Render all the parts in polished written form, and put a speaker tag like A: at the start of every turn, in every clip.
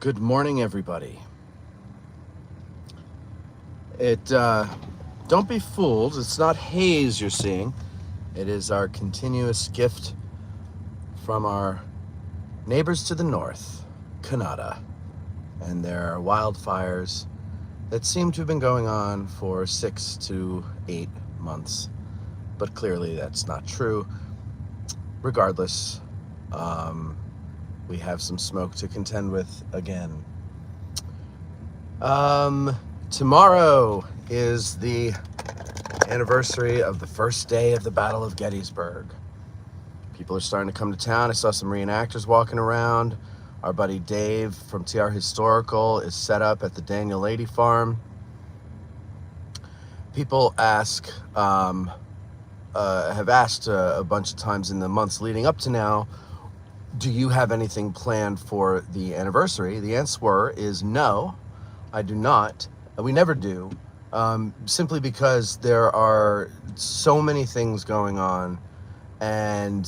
A: Good morning, everybody. Don't be fooled. It's not haze you're seeing. It is our continuous gift from our neighbors to the north, Canada. And there are wildfires that seem to have been going on for 6 to 8 months. But clearly that's not true. Regardless, we have some smoke to contend with again. Tomorrow is the anniversary of the first day of the Battle of Gettysburg. People are starting to come to town. I saw some reenactors walking around. Our buddy Dave from TR Historical is set up at the Daniel Lady Farm. People have asked a bunch of times in the months leading up to now, do you have anything planned for the anniversary? The answer is no, I do not. We never do, simply because there are so many things going on, and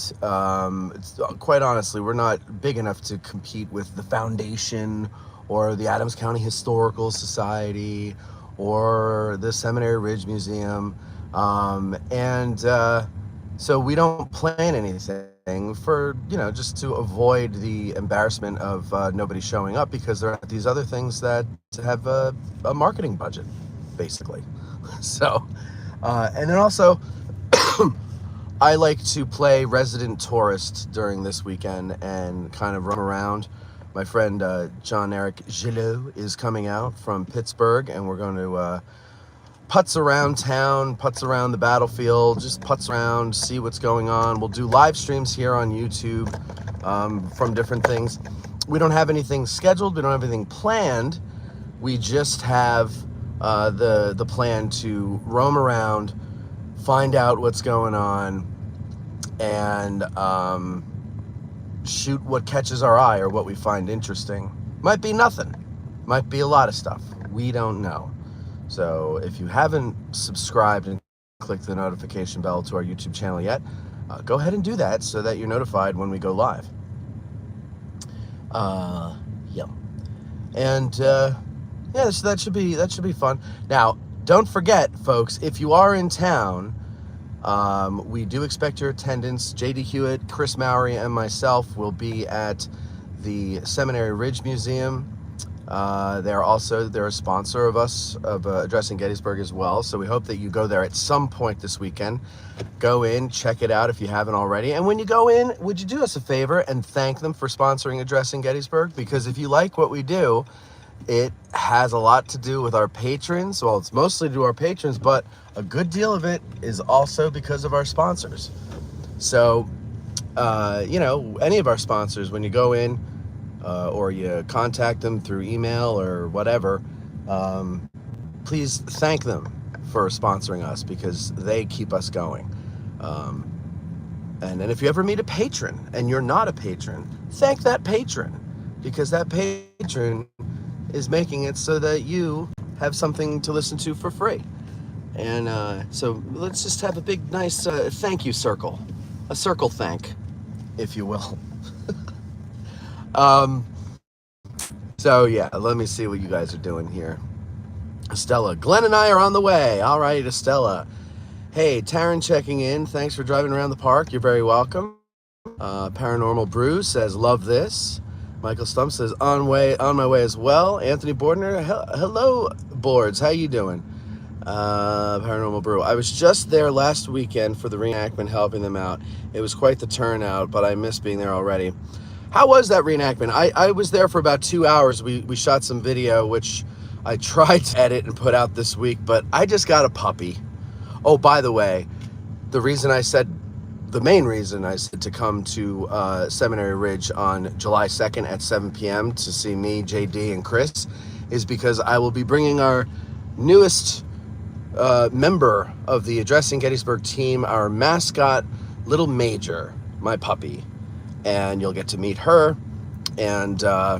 A: quite honestly, we're not big enough to compete with the Foundation or the Adams County Historical Society or the Seminary Ridge Museum, so we don't plan anything for, just to avoid the embarrassment of nobody showing up, because there are these other things that have a marketing budget, basically. So, and then also, I like to play resident tourist during this weekend and kind of roam around. My friend John Eric Gillot is coming out from Pittsburgh, and we're going to putz around town, putz around the battlefield, just putz around, see what's going on. We'll do live streams here on YouTube from different things. We don't have anything scheduled. We don't have anything planned. We just have the plan to roam around, find out what's going on, and shoot what catches our eye or what we find interesting. Might be nothing. Might be a lot of stuff. We don't know. So if you haven't subscribed and clicked the notification bell to our YouTube channel yet, go ahead and do that so that you're notified when we go live. Yeah. And so that should be fun. Now, don't forget, folks, if you are in town, we do expect your attendance. JD Hewitt, Chris Mowry, and myself will be at the Seminary Ridge Museum. They're a sponsor of us, of Addressing Gettysburg as well. So we hope that you go there at some point this weekend. Go in, check it out if you haven't already. And when you go in, would you do us a favor and thank them for sponsoring Addressing Gettysburg? Because if you like what we do, it has a lot to do with our patrons. Well, it's mostly to do our patrons, but a good deal of it is also because of our sponsors. So, any of our sponsors, when you go in, or you contact them through email or whatever, please thank them for sponsoring us, because they keep us going. And if you ever meet a patron and you're not a patron, thank that patron, because that patron is making it so that you have something to listen to for free. And so let's just have a big, nice thank you circle, a circle thank, if you will. So yeah, let me see what you guys are doing here. Estella, Glenn and I are on the way. All right, Estella. Hey, Taryn checking in. Thanks for driving around the park. You're very welcome. Paranormal Brew says, love this. Michael Stump says, on my way as well. Anthony Bordner, hello, Boards. How you doing? Paranormal Brew. I was just there last weekend for the reenactment, helping them out. It was quite the turnout, but I miss being there already. How was that reenactment? I was there for about 2 hours. We shot some video, which I tried to edit and put out this week, but I just got a puppy. Oh, by the way, the main reason I said to come to Seminary Ridge on July 2nd at 7 p.m. to see me, JD, and Chris is because I will be bringing our newest member of the Addressing Gettysburg team, our mascot, Little Major, my puppy. And you'll get to meet her, and I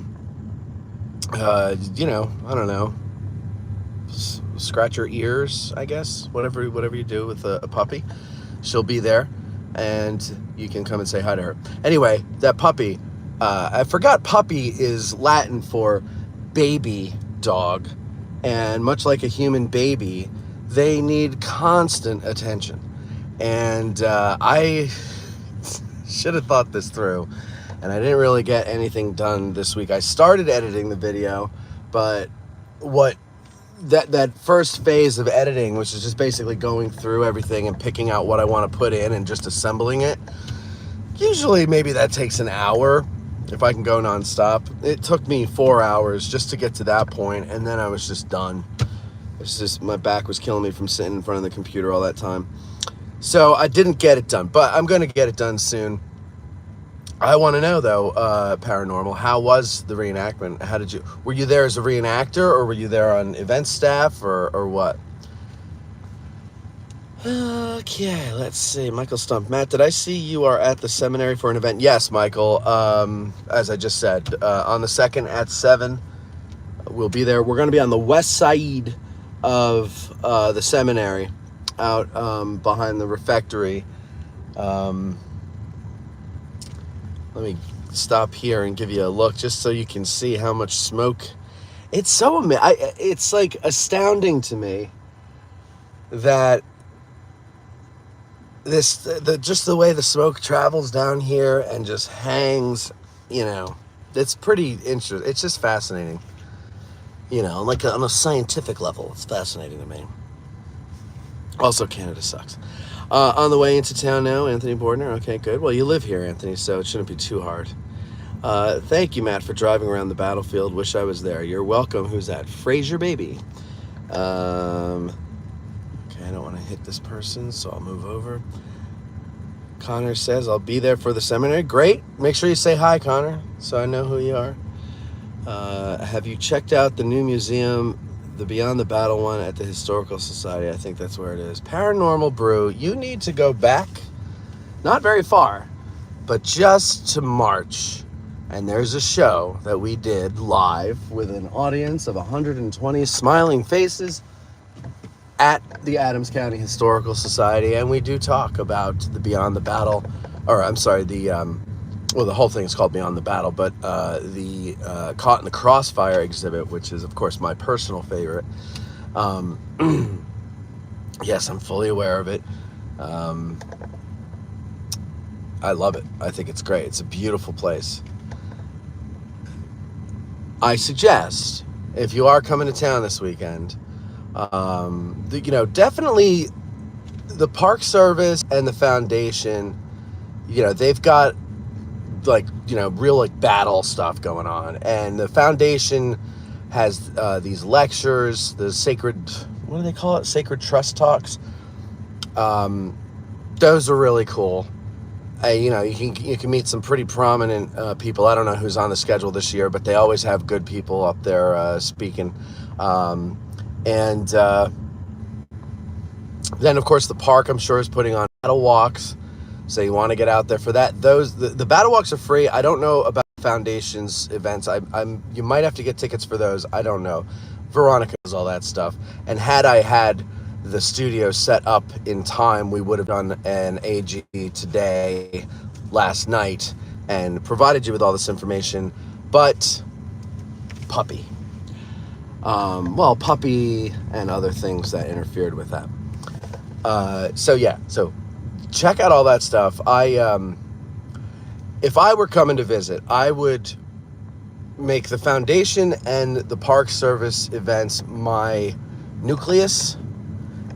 A: don't know, scratch her ears, I guess, whatever you do with a puppy. She'll be there, and you can come and say hi to her. Anyway, that puppy I forgot puppy is Latin for baby dog. And much like a human baby, they need constant attention. And I should have thought this through. And I didn't really get anything done this week. I started editing the video, but what that first phase of editing, which is just basically going through everything and picking out what I want to put in and just assembling it, usually maybe that takes an hour if I can go nonstop. It took me 4 hours just to get to that point, and then I was just done. It's just my back was killing me from sitting in front of the computer all that time. So I didn't get it done, but I'm going to get it done soon. I want to know though, Paranormal, how was the reenactment? Were you there as a reenactor, or were you there on event staff, or what? Okay, let's see. Michael Stump. Matt, did I see you are at the seminary for an event? Yes, Michael. As I just said, on the 2nd at 7, we'll be there. We're going to be on the west side of the seminary, out behind the refectory. Let me stop here and give you a look just so you can see how much smoke. It's it's like astounding to me that just the way the smoke travels down here and just hangs, it's pretty interesting. It's just fascinating, like on a scientific level. It's fascinating to me. Also, Canada sucks. On the way into town now, Anthony Bordner. Okay, good. Well, you live here, Anthony, so it shouldn't be too hard. Thank you, Matt, for driving around the battlefield. Wish I was there. You're welcome. Who's that? Fraser Baby. Okay, I don't want to hit this person, so I'll move over. Connor says, I'll be there for the seminary. Great. Make sure you say hi, Connor, so I know who you are. Have you checked out the new museum, the Beyond the Battle one at the Historical Society? I think that's where it is. Paranormal Brew, you need to go back, not very far, but just to March. And there's a show that we did live with an audience of 120 smiling faces at the Adams County Historical Society. And we do talk about the Beyond the Battle, or I'm sorry, the whole thing is called Beyond the Battle, but the Caught in the Crossfire exhibit, which is, of course, my personal favorite. Yes, I'm fully aware of it. I love it. I think it's great. It's a beautiful place. I suggest, if you are coming to town this weekend, definitely the Park Service and the Foundation, they've got real battle stuff going on. And the Foundation has these lectures, the sacred, what do they call it? Sacred Trust Talks. Those are really cool. You can meet some pretty prominent people. I don't know who's on the schedule this year, but they always have good people up there speaking. And then, of course, the park, I'm sure, is putting on battle walks. So you want to get out there for that. The battle walks are free. I don't know about Foundation's events. You might have to get tickets for those. I don't know. Veronica does all that stuff. And had I had the studio set up in time, we would have done an AG today, last night, and provided you with all this information. But puppy. Puppy and other things that interfered with that. So check out all that stuff. If I were coming to visit, I would make the Foundation and the Park Service events my nucleus.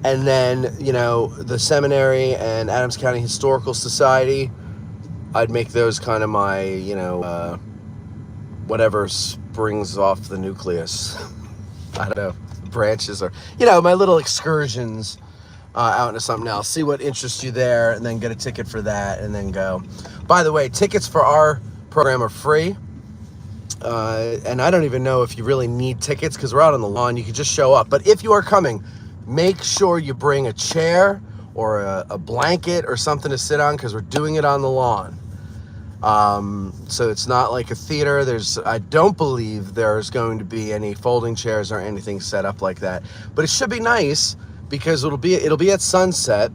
A: And then, the seminary and Adams County Historical Society, I'd make those kind of my, whatever springs off the nucleus. I don't know, branches or, my little excursions out into something else. See what interests you there, and then get a ticket for that, and then go. By the way, tickets for our program are free. And I don't even know if you really need tickets because we're out on the lawn. You can just show up. But if you are coming, make sure you bring a chair or a blanket or something to sit on, because we're doing it on the lawn. So it's not like a theater. I don't believe there's going to be any folding chairs or anything set up like that. But it should be nice because it'll be at sunset,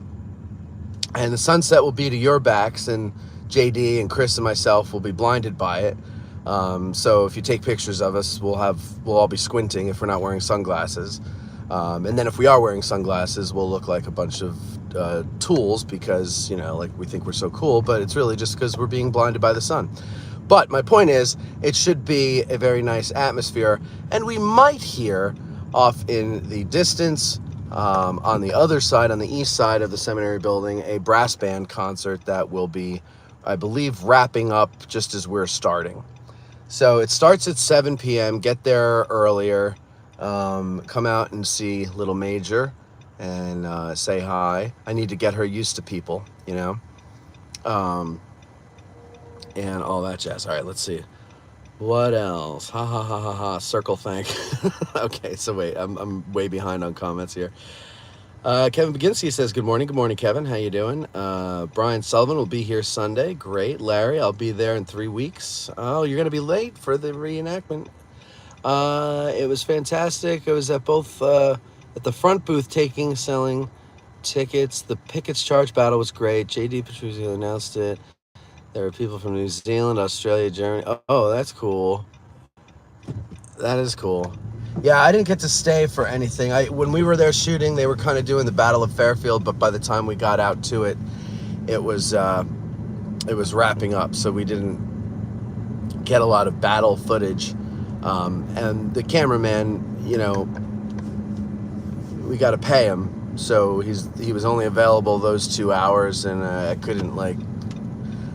A: and the sunset will be to your backs, and JD and Chris and myself will be blinded by it. So if you take pictures of us, we'll all be squinting if we're not wearing sunglasses. And then if we are wearing sunglasses, we'll look like a bunch of tools because, like we think we're so cool, but it's really just because we're being blinded by the sun. But my point is, it should be a very nice atmosphere, and we might hear off in the distance, on the other side, on the east side of the seminary building, a brass band concert that will be, I believe, wrapping up just as we're starting. So it starts at 7 p.m. Get there earlier. Come out and see Little Major and say hi. I need to get her used to people, and all that jazz. All right, let's see. What else? Ha ha ha ha ha. Circle thank. Okay, so wait, I'm way behind on comments here. Kevin Beginski says, good morning, Kevin. How you doing? Brian Sullivan will be here Sunday. Great. Larry, I'll be there in 3 weeks. Oh, you're going to be late for the reenactment. It was fantastic. I was at both, at the front booth selling tickets. The Pickett's Charge battle was great. JD Petruzzi announced it. There were people from New Zealand, Australia, Germany. Oh, that's cool. That is cool. Yeah, I didn't get to stay for anything. When we were there shooting, they were kind of doing the Battle of Fairfield, but by the time we got out to it, it was wrapping up, so we didn't get a lot of battle footage. And the cameraman, we got to pay him, so he was only available those 2 hours, and I couldn't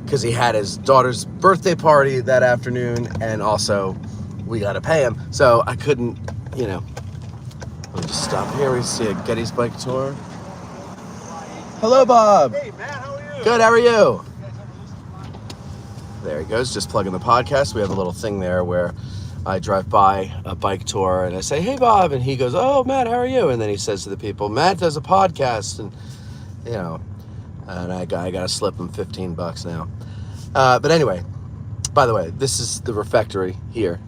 A: because he had his daughter's birthday party that afternoon, and also we got to pay him, so I couldn't, let me just stop here. We see a Getty's Bike Tour. Hello, Bob.
B: Hey, Matt, how are you?
A: Good, how are you? There he goes, just plugging the podcast. We have a little thing there where I drive by a bike tour and I say, hey, Bob, and he goes, oh, Matt, how are you? And then he says to the people, Matt does a podcast, and, and I got to slip him $15 now. But anyway, by the way, this is the refectory here.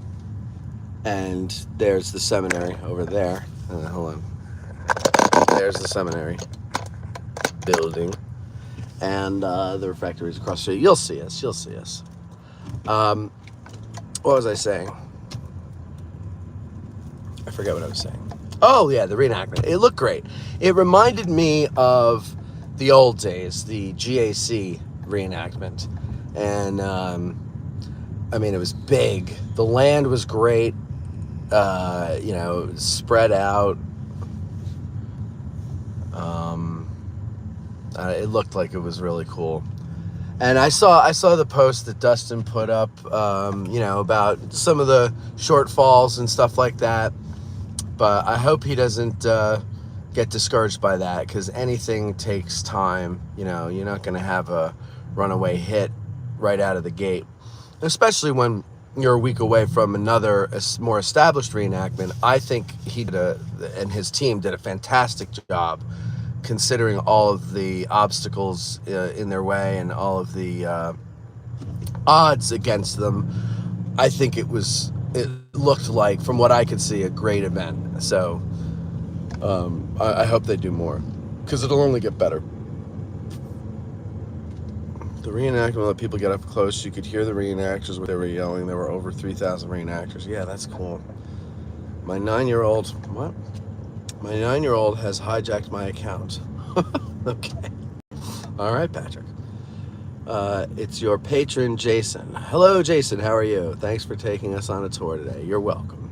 A: And there's the seminary over there. Hold on. There's the seminary building. And the refectory is across the street. You'll see us. What was I saying? I forget what I was saying. Oh, yeah, the reenactment. It looked great. It reminded me of the old days, the GAC reenactment. And, it was big. The land was great. Spread out. It looked like it was really cool. And I saw the post that Dustin put up, about some of the shortfalls and stuff like that. But I hope he doesn't get discouraged by that, because anything takes time. You're not going to have a runaway hit right out of the gate, especially when you're a week away from another more established reenactment. I think he and his team did a fantastic job, considering all of the obstacles in their way and all of the odds against them. I think it looked like, from what I could see, a great event. So I hope they do more, because it'll only get better. The reenactment let people get up close. You could hear the reenactors when they were yelling. There were over 3,000 reenactors. Yeah, that's cool. My 9-year-old has hijacked my account. Okay. All right, Patrick. It's your patron, Jason. Hello, Jason. How are you? Thanks for taking us on a tour today. You're welcome.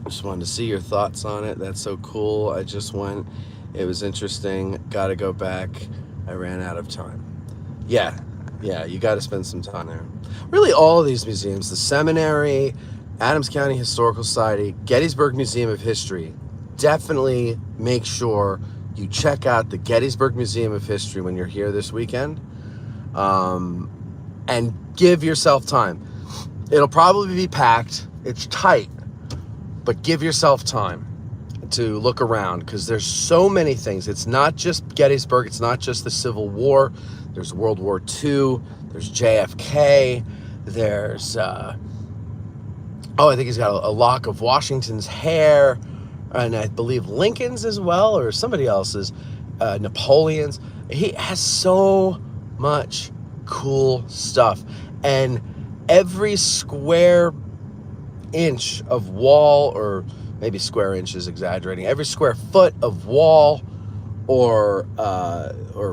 A: Just wanted to see your thoughts on it. That's so cool. I just went. It was interesting. Got to go back. I ran out of time. Yeah, you got to spend some time there. Really, all of these museums, the seminary, Adams County Historical Society, Gettysburg Museum of History, definitely make sure you check out the Gettysburg Museum of History when you're here this weekend, and give yourself time. It'll probably be packed. It's tight, but give yourself time to look around, because there's so many things. It's not just Gettysburg. It's not just the Civil War. There's World War II. There's JFK. There's, I think he's got a lock of Washington's hair, and I believe Lincoln's as well, or somebody else's, Napoleon's. He has so much cool stuff. And every square inch of wall, or maybe square inch is exaggerating, every square foot of wall or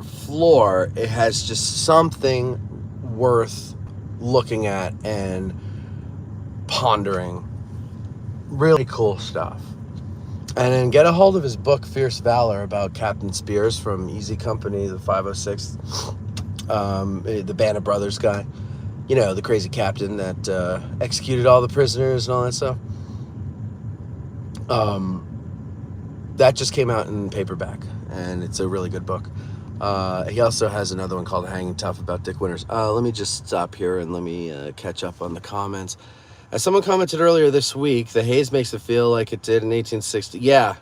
A: floor, it has just something worth looking at and pondering. Really cool stuff. And then get a hold of his book, Fierce Valor, about Captain Spears from Easy Company, the 506, the Band of Brothers guy. You know, the crazy captain that executed all the prisoners and all that stuff. That just came out in paperback, and it's a really good book. He also has another one called Hanging Tough about Dick Winters. Let me just stop here and let me catch up on the comments. As someone commented earlier this week, the haze makes it feel like it did in 1860. Yeah.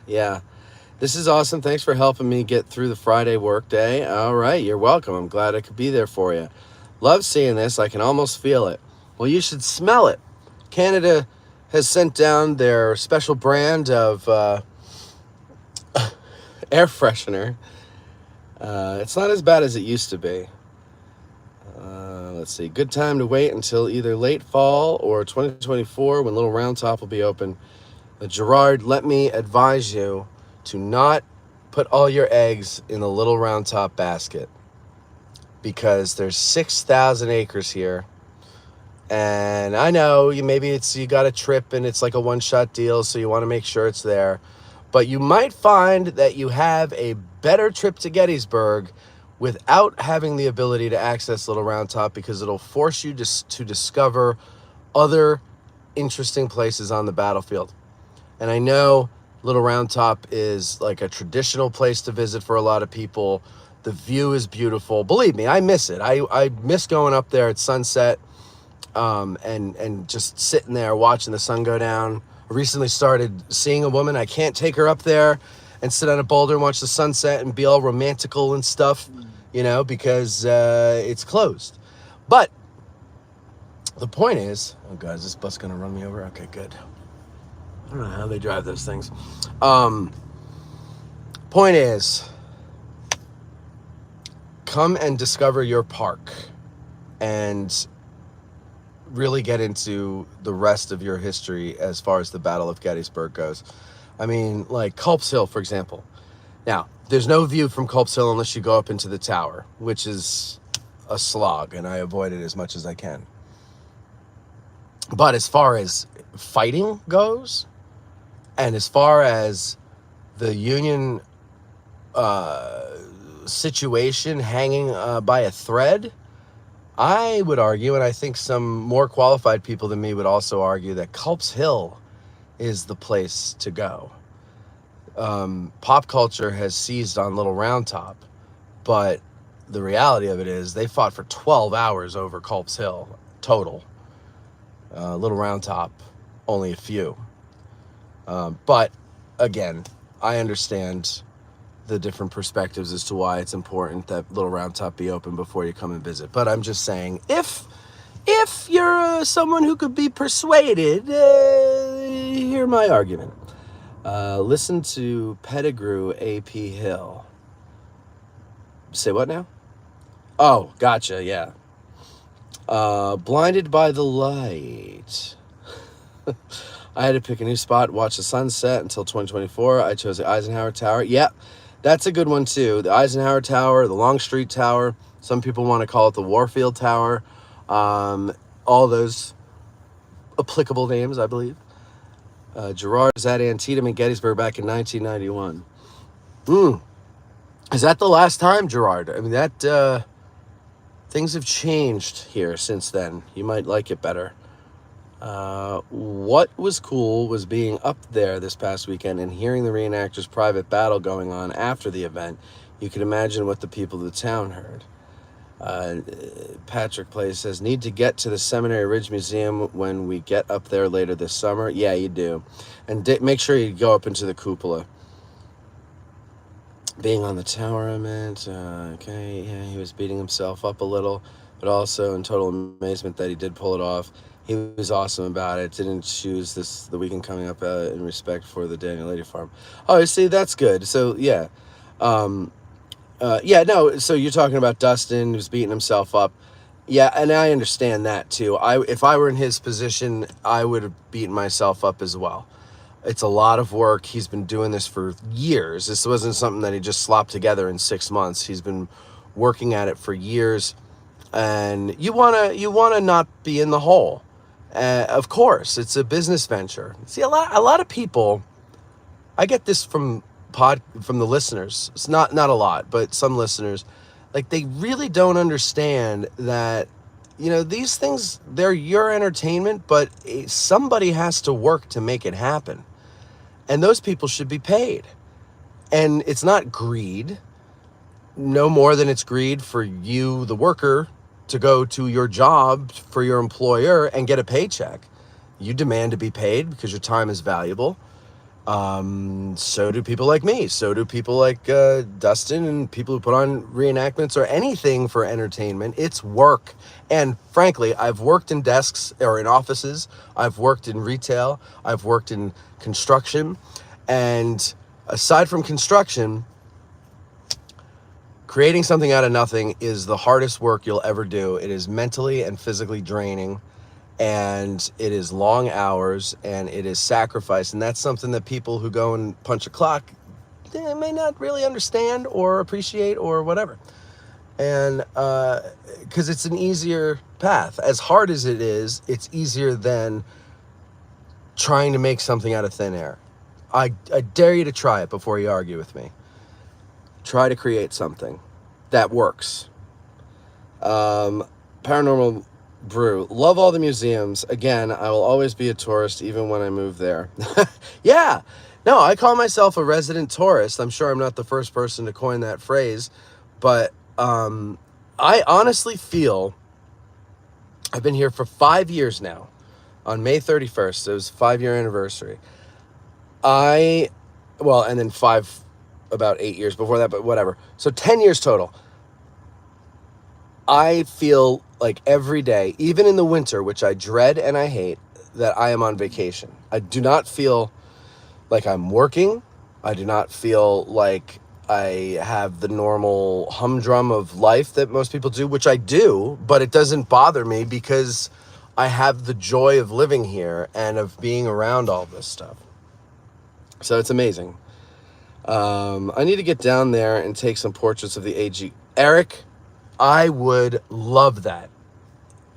A: This is awesome. Thanks for helping me get through the Friday work day. All right, you're welcome. I'm glad I could be there for you. Love seeing this. I can almost feel it. Well, you should smell it. Canada has sent down their special brand of air freshener. It's not as bad as it used to be. Let's see. Good time to wait until either late fall or 2024 when Little Round Top will be open. Gerard, let me advise you to not put all your eggs in the Little Round Top basket, because there's 6,000 acres here. And I know you got a trip and it's like a one-shot deal, so you want to make sure it's there. But you might find that you have a better trip to Gettysburg without having the ability to access Little Round Top, because it'll force you to discover other interesting places on the battlefield. And I know Little Round Top is like a traditional place to visit for a lot of people. The view is beautiful. Believe me, I miss it. I miss going up there at sunset and just sitting there watching the sun go down. I recently started seeing a woman. I can't take her up there and sit on a boulder and watch the sunset and be all romantical and stuff, because it's closed. But the point is, oh God, is this bus going to run me over? Okay, good. I don't know how they drive those things. Point is, come and discover your park and really get into the rest of your history as far as the Battle of Gettysburg goes. I mean, like Culp's Hill, for example. Now, there's no view from Culp's Hill unless you go up into the tower, which is a slog, and I avoid it as much as I can. But as far as fighting goes, and as far as the Union situation hanging by a thread, I would argue, and I think some more qualified people than me would also argue, that Culp's Hill is the place to go. Pop culture has seized on Little Round Top, but the reality of it is they fought for 12 hours over Culp's Hill total. Little Round Top, only a few. But again, I understand the different perspectives as to why it's important that Little Round Top be open before you come and visit. But I'm just saying, if you're someone who could be persuaded, hear my argument. Listen to Pettigrew A.P. Hill. Say what now? Oh, gotcha, yeah. Blinded by the Light. I had to pick a new spot, watch the sunset until 2024. I chose the Eisenhower Tower. Yeah, that's a good one too. The Eisenhower Tower, the Longstreet Tower. Some people want to call it the Warfield Tower. All those applicable names, I believe. Gerard is at Antietam and Gettysburg back in 1991. Is that the last time, Gerard? I mean, that things have changed here since then. You might like it better. What was cool was being up there this past weekend and hearing the reenactors' private battle going on after the event. You can imagine what the people of the town heard. Patrick Place says, need to get to the Seminary Ridge Museum when we get up there later this summer. Yeah, you do. And make sure you go up into the cupola. Being on the tower, I meant. Okay, yeah, he was beating himself up a little, but also in total amazement that he did pull it off. He was awesome about it. Didn't choose the weekend coming up in respect for the Daniel Lady Farm. Oh, you see, that's good. So, yeah. Yeah, no. So you're talking about Dustin who's beating himself up. Yeah, and I understand that too. If I were in his position, I would have beaten myself up as well. It's a lot of work. He's been doing this for years. This wasn't something that he just slopped together in 6 months. He's been working at it for years, and you wanna not be in the hole. Of course, it's a business venture. See, a lot of people. I get this from the listeners. It's not a lot, but some listeners, like, they really don't understand that, these things, they're your entertainment, but somebody has to work to make it happen, and those people should be paid. And it's not greed, no more than it's greed for you, the worker, to go to your job for your employer and get a paycheck. You demand to be paid because your time is valuable. So do people like me. So do people like Dustin and people who put on reenactments or anything for entertainment. It's work. And frankly, I've worked in desks or in offices. I've worked in retail. I've worked in construction. And aside from construction, creating something out of nothing is the hardest work you'll ever do. It is mentally and physically draining, and it is long hours, and it is sacrifice. And that's something that people who go and punch a clock, they may not really understand or appreciate or whatever. And because it's an easier path. As hard as it is, it's easier than trying to make something out of thin air. I dare you to try it before you argue with me. Try to create something that works. Paranormal Brew. Love all the museums. Again, I will always be a tourist even when I move there. Yeah. No, I call myself a resident tourist. I'm sure I'm not the first person to coin that phrase, but I honestly feel I've been here for 5 years now. On May 31st, it was 5-year anniversary. And then about 8 years before that, but whatever. So 10 years total. I feel like every day, even in the winter, which I dread and I hate, that I am on vacation. I do not feel like I'm working. I do not feel like I have the normal humdrum of life that most people do, which I do, but it doesn't bother me because I have the joy of living here and of being around all this stuff. So it's amazing. I need to get down there and take some portraits of the AG. Eric, I would love that.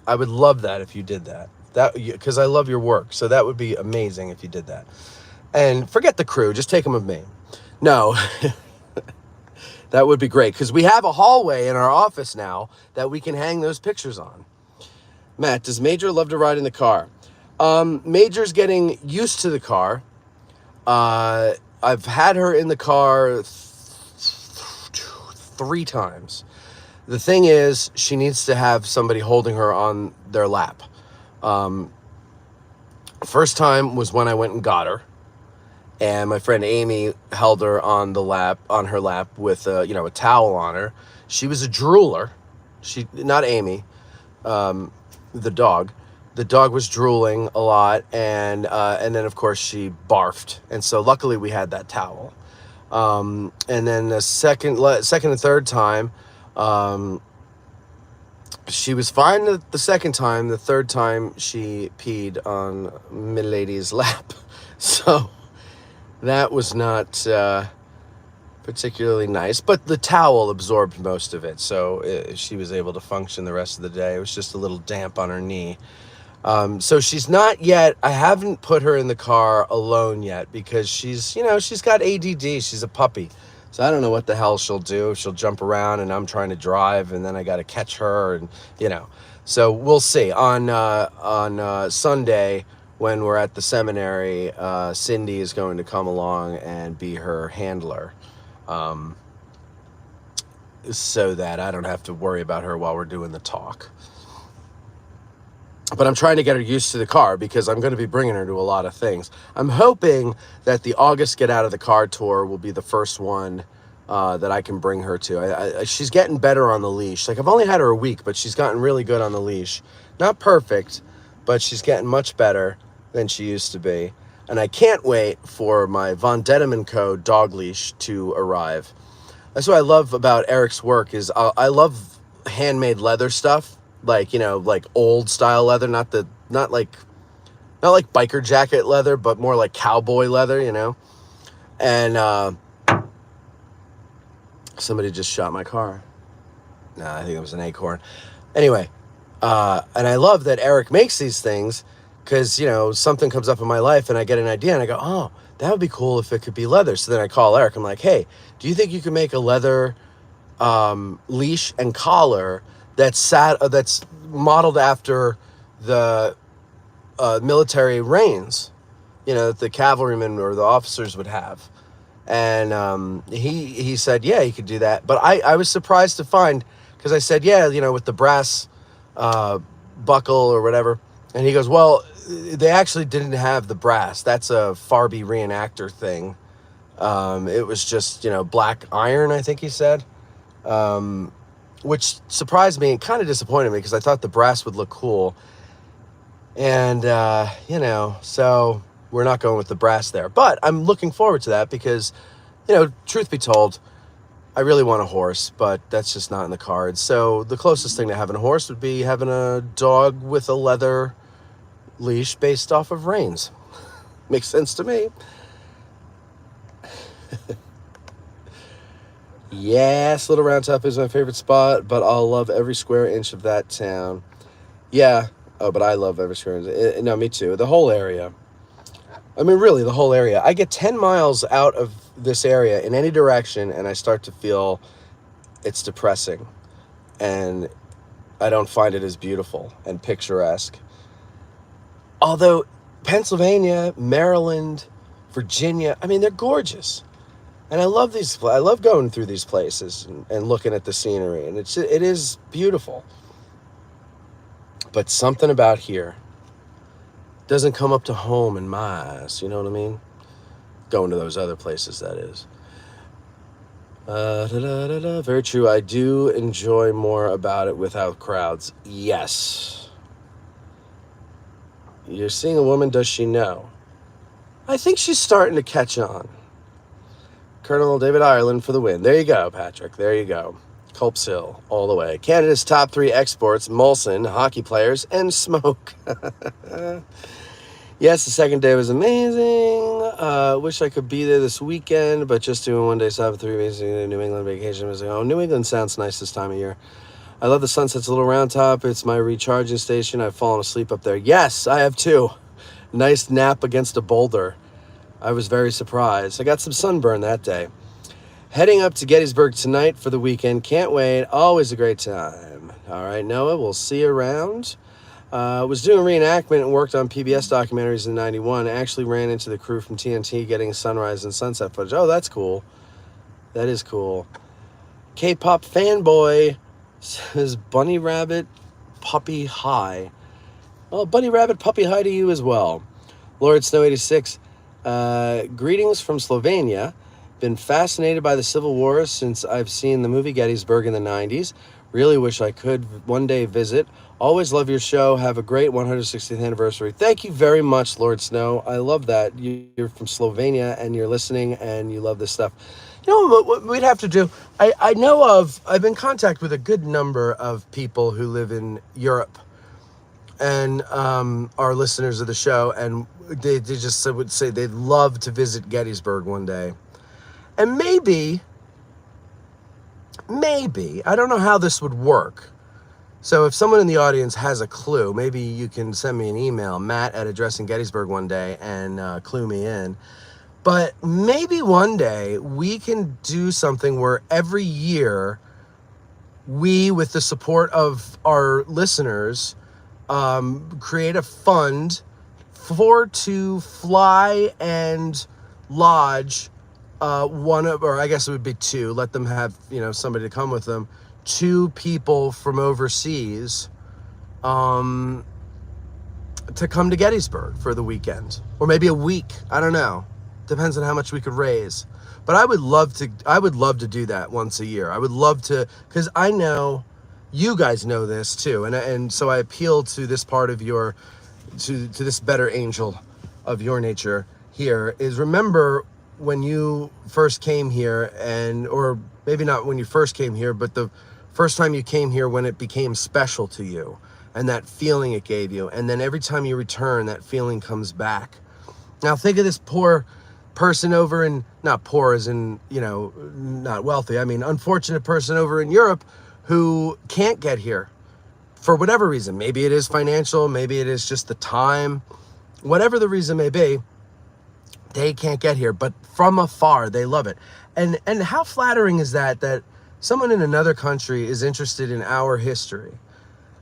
A: I would love that if you did that. Because I love your work. So that would be amazing if you did that. And forget the crew. Just take them with me. No. That would be great. Because we have a hallway in our office now that we can hang those pictures on. Matt, does Major love to ride in the car? Major's getting used to the car. I've had her in the car 3 times. The thing is, she needs to have somebody holding her on their lap. First time was when I went and got her, and my friend Amy held her on her lap with a towel on her. She was a drooler. Not Amy, the dog. The dog was drooling a lot, and then of course she barfed, and so luckily we had that towel. And then the second and third time, she was fine the second time. The third time she peed on Milady's lap, so that was not particularly nice. But the towel absorbed most of it, so she was able to function the rest of the day. It was just a little damp on her knee. So she's not yet, I haven't put her in the car alone yet because she's got ADD. She's a puppy. So I don't know what the hell she'll do. She'll jump around and I'm trying to drive and then I got to catch her and, so we'll see. On Sunday when we're at the seminary, Cindy is going to come along and be her handler. So that I don't have to worry about her while we're doing the talk. But I'm trying to get her used to the car because I'm going to be bringing her to a lot of things. I'm hoping that the August Get Out of the Car tour will be the first one that I can bring her to. She's getting better on the leash. Like, I've only had her a week, but she's gotten really good on the leash. Not perfect, but she's getting much better than she used to be. And I can't wait for my Von Dedeman Co. dog leash to arrive. That's what I love about Eric's work is I love handmade leather stuff, like, like old style leather, not like biker jacket leather, but more like cowboy leather, And somebody just shot my car. No, I think it was an acorn. Anyway, and I love that Eric makes these things because, something comes up in my life and I get an idea and I go, oh, that would be cool if it could be leather. So then I call Eric. I'm like, hey, do you think you can make a leather leash and collar that's modeled after the military reins, that the cavalrymen or the officers would have? And he said, yeah, he could do that. But I was surprised to find, because I said, yeah, with the brass buckle or whatever. And he goes, well, they actually didn't have the brass. That's a Farby reenactor thing. It was just, black iron, I think he said, which surprised me and kind of disappointed me because I thought the brass would look cool. And, so we're not going with the brass there. But I'm looking forward to that because, truth be told, I really want a horse, but that's just not in the cards. So the closest thing to having a horse would be having a dog with a leather leash based off of reins. Makes sense to me. Yes, Little Round Top is my favorite spot, but I'll love every square inch of that town. Yeah. Oh, but I love every square inch. No, me too. The whole area. I mean, really, the whole area. I get 10 miles out of this area in any direction, and I start to feel it's depressing. And I don't find it as beautiful and picturesque. Although Pennsylvania, Maryland, Virginia, I mean, they're gorgeous. And I love going through these places and looking at the scenery. And it is beautiful. But something about here doesn't come up to home in my eyes. You know what I mean? Going to those other places, that is. Very true. I do enjoy more about it without crowds. Yes. You're seeing a woman, does she know? I think she's starting to catch on. Colonel David Ireland for the win. There you go, Patrick. There you go. Culps Hill, all the way. Canada's top 3 exports, Molson, hockey players, and smoke. Yes, the second day was amazing. Wish I could be there this weekend, but just doing one day stop for 3 weeks in New England vacation. Was like, oh, New England sounds nice this time of year. I love the Sunset's Little Round Top. It's my recharging station. I've fallen asleep up there. Yes, I have too. Nice nap against a boulder. I was very surprised. I got some sunburn that day. Heading up to Gettysburg tonight for the weekend. Can't wait. Always a great time. All right, Noah, we'll see you around. Was doing reenactment and worked on PBS documentaries in 91. Actually ran into the crew from TNT getting sunrise and sunset footage. Oh, that's cool. That is cool. K-pop fanboy says Bunny Rabbit Puppy Hi. Well, Bunny Rabbit Puppy Hi to you as well. Lord Snow 86. Greetings from Slovenia. Been fascinated by the Civil War since I've seen the movie Gettysburg in the 90s. Really wish I could one day visit. Always love your show. Have a great 160th anniversary. Thank you very much, Lord Snow. I love that. You're from Slovenia and you're listening and you love this stuff. You know what we'd have to do? I've been in contact with a good number of people who live in Europe and are listeners of the show, and they just would say they'd love to visit Gettysburg one day. And maybe, I don't know how this would work. So if someone in the audience has a clue, maybe you can send me an email, matt@addressinggettysburg one day, and clue me in. But maybe one day we can do something where every year we, with the support of our listeners, create a fund to fly and lodge or I guess it would be 2, let them have, somebody to come with them, 2 people from overseas to come to Gettysburg for the weekend, or maybe a week. I don't know. Depends on how much we could raise. But I would love to do that once a year. I would love to, because I know you guys know this too, and so I appeal to this part of to this better angel of your nature here, is remember when you first came here, or maybe not when you first came here, but the first time you came here, when it became special to you and that feeling it gave you. And then every time you return, that feeling comes back. Now think of this poor person over in, not poor as in, not wealthy. I mean, unfortunate person over in Europe who can't get here for whatever reason. Maybe it is financial, maybe it is just the time, whatever the reason may be, they can't get here, but from afar, they love it. And how flattering is that someone in another country is interested in our history?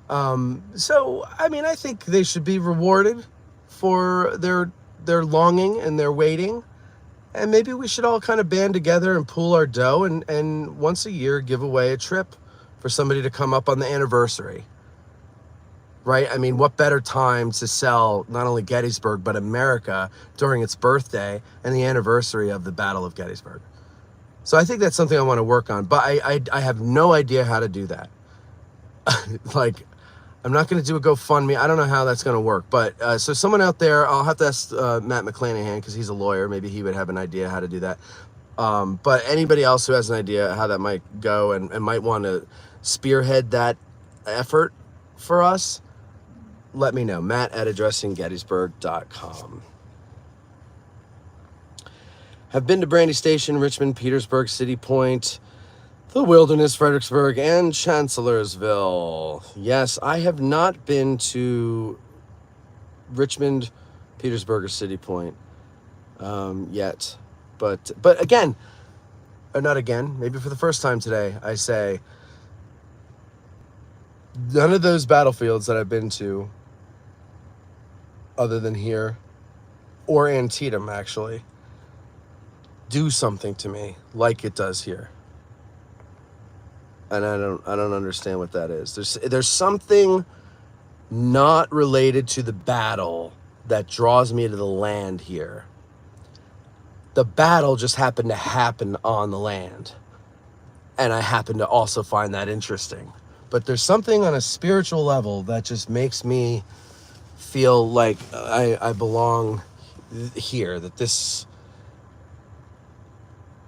A: So, I mean, I think they should be rewarded for their longing and their waiting. And maybe we should all kind of band together and pool our dough and once a year give away a trip for somebody to come up on the anniversary. Right? I mean, what better time to sell not only Gettysburg, but America during its birthday and the anniversary of the Battle of Gettysburg? So I think that's something I want to work on, but I have no idea how to do that. Like, I'm not going to do a GoFundMe. I don't know how that's going to work, but so someone out there, I'll have to ask Matt McClanahan, because he's a lawyer. Maybe he would have an idea how to do that. But anybody else who has an idea how that might go and might want to spearhead that effort for us, let me know. Matt@addressinggettysburg.com. Have been to Brandy Station, Richmond, Petersburg, City Point, the Wilderness, Fredericksburg, and Chancellorsville. Yes, I have not been to Richmond, Petersburg, or City Point yet. But again, or not again, maybe for the first time today, I say none of those battlefields that I've been to, other than here, or Antietam actually, do something to me like it does here. And I don't understand what that is. There's something not related to the battle that draws me to the land here. The battle just happened to happen on the land, and I happen to also find that interesting. But there's something on a spiritual level that just makes me feel like I belong here, that this,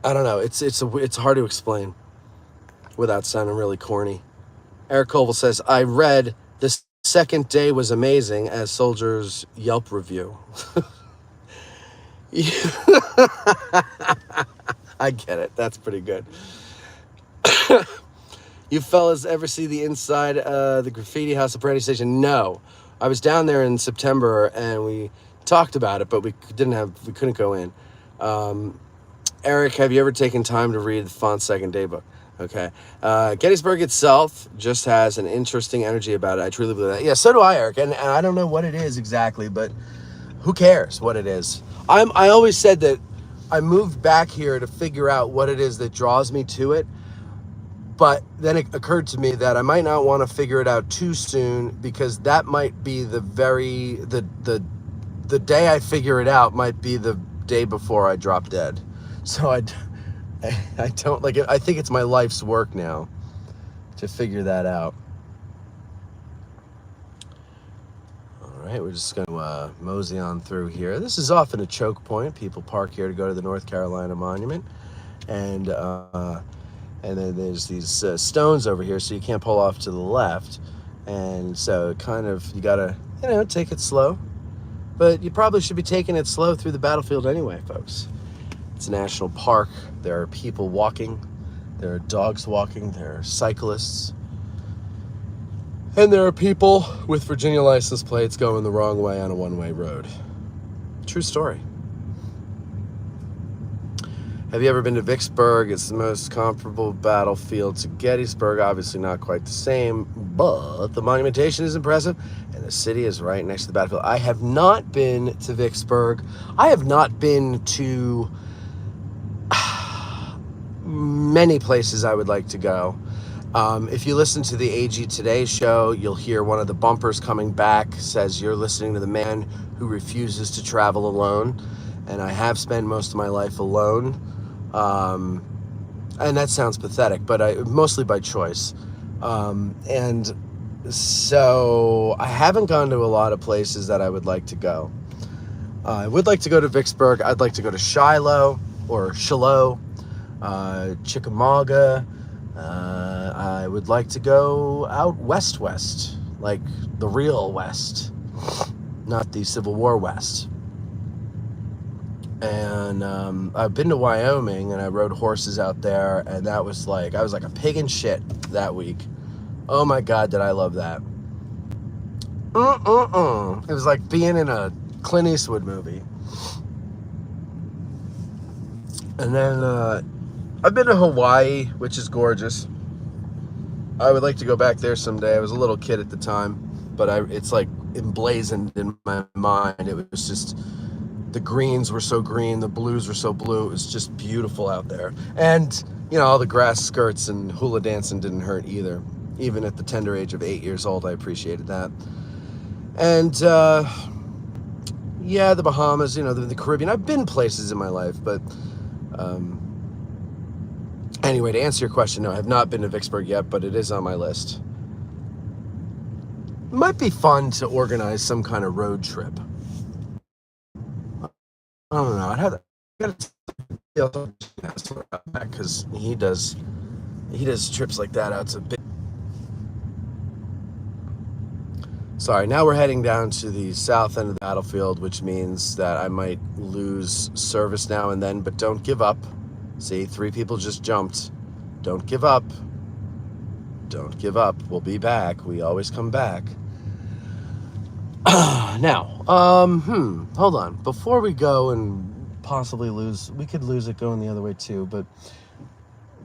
A: I don't know, it's hard to explain without sounding really corny. Eric Colville says, I read the second day was amazing as Soldiers Yelp review. I get it. That's pretty good. You fellas ever see the inside the graffiti house at Brandy Station? No. I was down there in September and we talked about it, but we couldn't go in. Eric, have you ever taken time to read the Font Second Day book? Okay. Gettysburg itself just has an interesting energy about it. I truly believe that. Yeah, so do I, Eric. And I don't know what it is exactly, but who cares what it is? I always said that I moved back here to figure out what it is that draws me to it. But then it occurred to me that I might not want to figure it out too soon, because that might be the day I figure it out might be the day before I drop dead. So I don't like it. I think it's my life's work now to figure that out. All right, we're just going to mosey on through here. This is often a choke point. People park here to go to the North Carolina Monument, and then there's these stones over here, so you can't pull off to the left, and so kind of you gotta take it slow, but you probably should be taking it slow through the battlefield anyway, folks. It's a national park. There are people walking, there are dogs walking, there are cyclists, and there are people with Virginia license plates going the wrong way on a one-way road. True story. Have you ever been to Vicksburg? It's the most comparable battlefield to Gettysburg. Obviously not quite the same, but the monumentation is impressive, and the city is right next to the battlefield. I have not been to Vicksburg. I have not been to many places I would like to go. If you listen to the AG Today show, you'll hear one of the bumpers coming back says, "You're listening to the man who refuses to travel alone." And I have spent most of my life alone. And that sounds pathetic, but mostly by choice. And so I haven't gone to a lot of places that I would like to go. I would like to go to Vicksburg. I'd like to go to Shiloh. or Shiloh, Chickamauga. I would like to go out west, like the real West, not the Civil War West. And I've been to Wyoming, and I rode horses out there, and that was like, I was like a pig in shit that week. Oh my God, did I love that. It was like being in a Clint Eastwood movie. And then I've been to Hawaii, which is gorgeous. I would like to go back there someday. I was a little kid at the time, but it's like emblazoned in my mind. It was just, the greens were so green, the blues were so blue. It was just beautiful out there. And, you know, all the grass skirts and hula dancing didn't hurt either. Even at the tender age of 8 years old, I appreciated that. And, yeah, the Bahamas, you know, the Caribbean. I've been places in my life, but anyway, to answer your question, no, I have not been to Vicksburg yet, but it is on my list. It might be fun to organize some kind of road trip. I don't know. I gotta because he does trips like that out to big. Sorry, now we're heading down to the south end of the battlefield, which means that I might lose service now and then, but don't give up. See, 3 people just jumped. Don't give up. Don't give up. We'll be back. We always come back. Now, hold on. Before we go and possibly lose, we could lose it going the other way too, but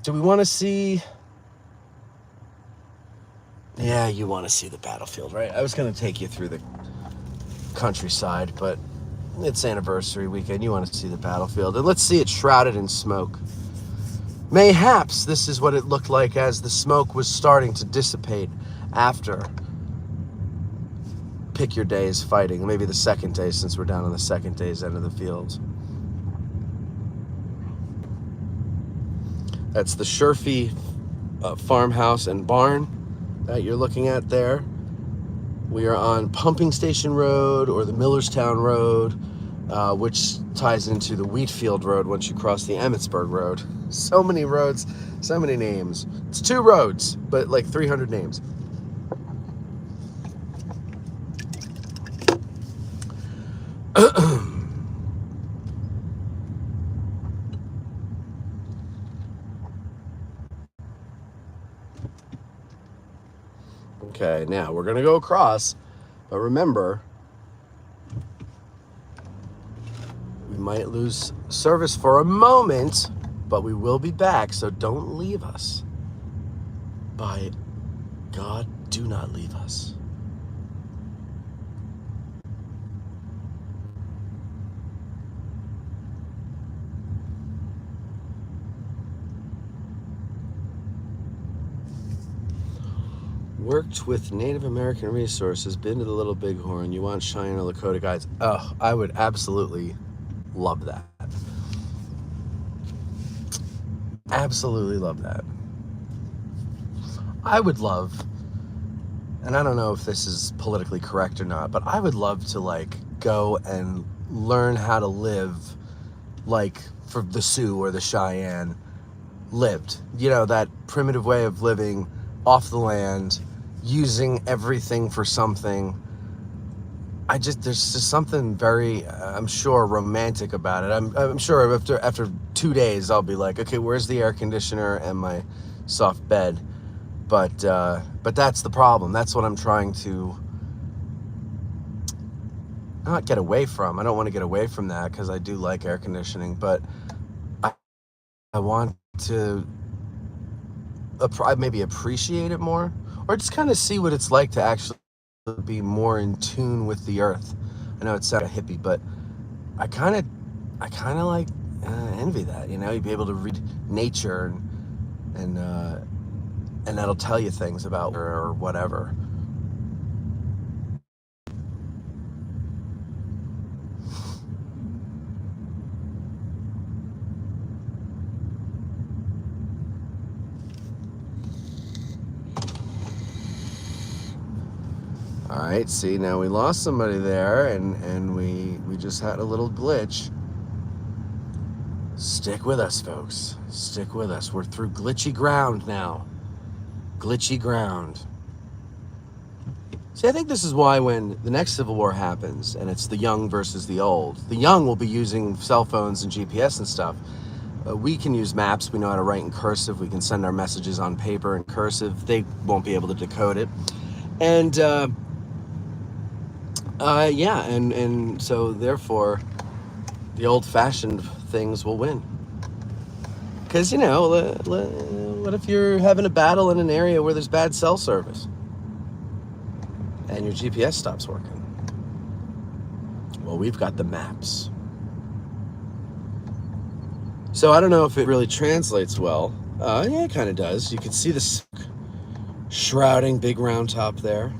A: do we want to see... Yeah, you want to see the battlefield, right? I was going to take you through the countryside, but it's anniversary weekend. You want to see the battlefield. And let's see it shrouded in smoke. Mayhaps this is what it looked like as the smoke was starting to dissipate after pick your days fighting. Maybe the second day, since we're down on the second day's end of the field. That's the Sherfy farmhouse and barn that you're looking at there. We are on Pumping Station Road, or the Millerstown Road, which ties into the Wheatfield Road once you cross the Emmitsburg Road. So many roads, so many names. It's 2 roads, but like 300 names. Okay, now we're gonna go across, but remember, we might lose service for a moment, but we will be back, so don't leave us. By God, do not leave us. Worked with Native American resources, been to the Little Bighorn. You want Cheyenne or Lakota guides? Oh, I would absolutely love that. Absolutely love that. I would love, and I don't know if this is politically correct or not, but I would love to like go and learn how to live like for the Sioux or the Cheyenne lived. You know, that primitive way of living off the land, using everything for something. There's just something very, I'm sure, romantic about it. I'm sure after 2 days, I'll be like, okay, where's the air conditioner and my soft bed? But that's the problem. That's what I'm trying to not get away from. I don't want to get away from that because I do like air conditioning, but I want to maybe appreciate it more, or just kind of see what it's like to actually be more in tune with the earth. I know it sounds like a hippie, but I kind of like envy that. You know, you'd be able to read nature and that'll tell you things about her or whatever. All right, see, now we lost somebody there, and we just had a little glitch. Stick with us, folks. Stick with us. We're through glitchy ground now. Glitchy ground. See, I think this is why when the next Civil War happens and it's the young versus the old, the young will be using cell phones and GPS and stuff. We can use maps. We know how to write in cursive. We can send our messages on paper in cursive. They won't be able to decode it. And yeah, and so therefore, the old-fashioned things will win. Because, you know, what if you're having a battle in an area where there's bad cell service and your GPS stops working? Well, we've got the maps. So I don't know if it really translates well. Yeah, it kind of does. You can see the shrouding big round top there.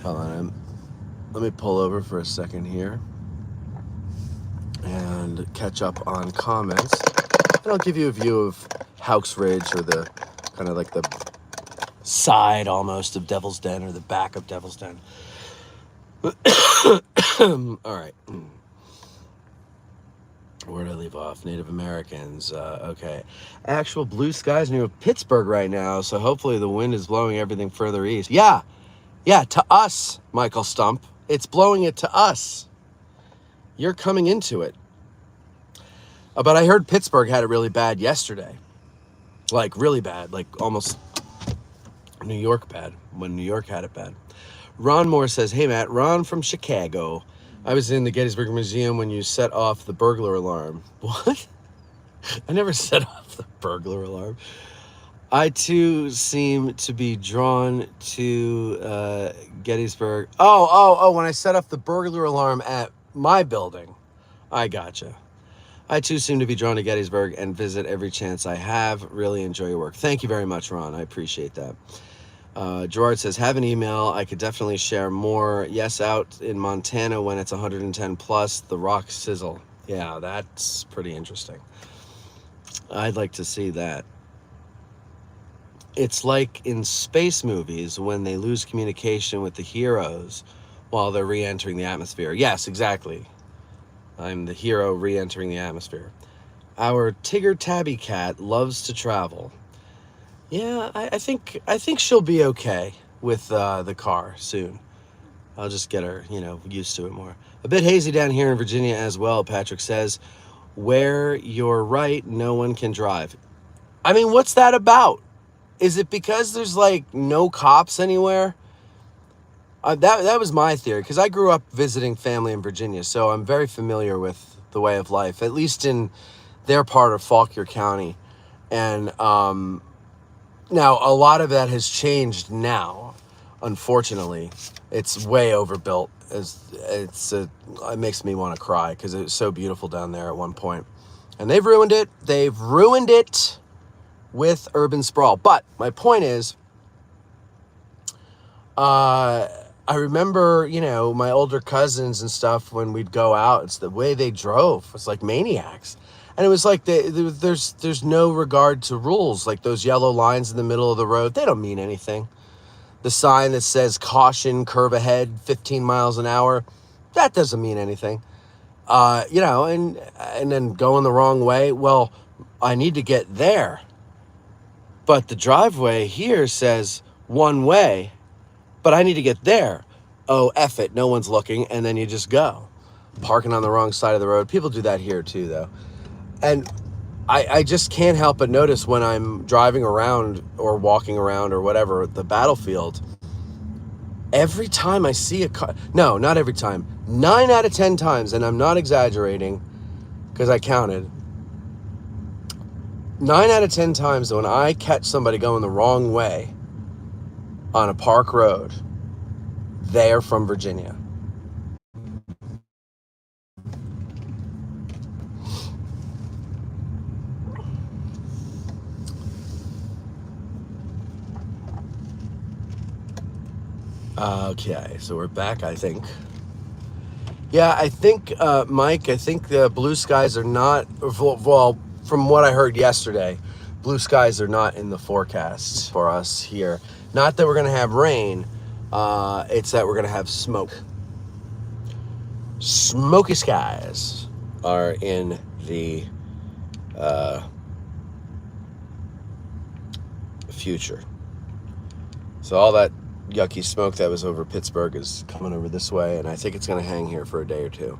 A: Hold on, let me pull over for a second here and catch up on comments. And I'll give you a view of Houck's Ridge, or the kind of like the side almost of Devil's Den, or the back of Devil's Den. All right. Where did I leave off? Native Americans. Okay. Actual blue skies near Pittsburgh right now, so hopefully the wind is blowing everything further east. Yeah, to us, Michael Stump. It's blowing it to us. You're coming into it. But I heard Pittsburgh had it really bad yesterday. Like, really bad. Like, almost New York bad, when New York had it bad. Ron Moore says, hey, Matt, Ron from Chicago. I was in the Gettysburg Museum when you set off the burglar alarm. What? I never set off the burglar alarm. I, too, seem to be drawn to Gettysburg. Oh, when I set off the burglar alarm at my building. I gotcha. I, too, seem to be drawn to Gettysburg and visit every chance I have. Really enjoy your work. Thank you very much, Ron. I appreciate that. Gerard says, have an email. I could definitely share more. Yes, out in Montana when it's 110 plus, the rock sizzle. Yeah, that's pretty interesting. I'd like to see that. It's like in space movies when they lose communication with the heroes while they're re-entering the atmosphere. Yes, exactly. I'm the hero re-entering the atmosphere. Our Tigger Tabby cat loves to travel. Yeah, I think she'll be okay with the car soon. I'll just get her, used to it more. A bit hazy down here in Virginia as well, Patrick says. Where you're right, no one can drive. I mean, what's that about? Is it because there's, like, no cops anywhere? That was my theory, because I grew up visiting family in Virginia, so I'm very familiar with the way of life, at least in their part of Fauquier County. And now, a lot of that has changed now, unfortunately. It's way overbuilt. It makes me want to cry, because it was so beautiful down there at one point. And they've ruined it. They've ruined it with urban sprawl. But my point is, I remember, my older cousins and stuff, when we'd go out, it's the way they drove. It's like maniacs. And it was like there's no regard to rules. Like those yellow lines in the middle of the road, they don't mean anything. The sign that says caution, curve ahead, 15 miles an hour, that doesn't mean anything. And then going the wrong way, well, I need to get there. But the driveway here says one way, but I need to get there. Oh, F it, no one's looking, and then you just go. Parking on the wrong side of the road. People do that here too, though. And I just can't help but notice when I'm driving around or walking around or whatever, the battlefield, every time I see a car, no, not every time, 9 out of 10 times, and I'm not exaggerating because I counted, 9 out of 10 times when I catch somebody going the wrong way on a park road, they're from Virginia. Okay, so we're back, I think. Yeah, I think, Mike, I think the blue skies are not, well, from what I heard yesterday, blue skies are not in the forecast for us here. Not that we're going to have rain, it's that we're going to have smoke. Smoky skies are in the future. So all that yucky smoke that was over Pittsburgh is coming over this way, and I think it's going to hang here for a day or two.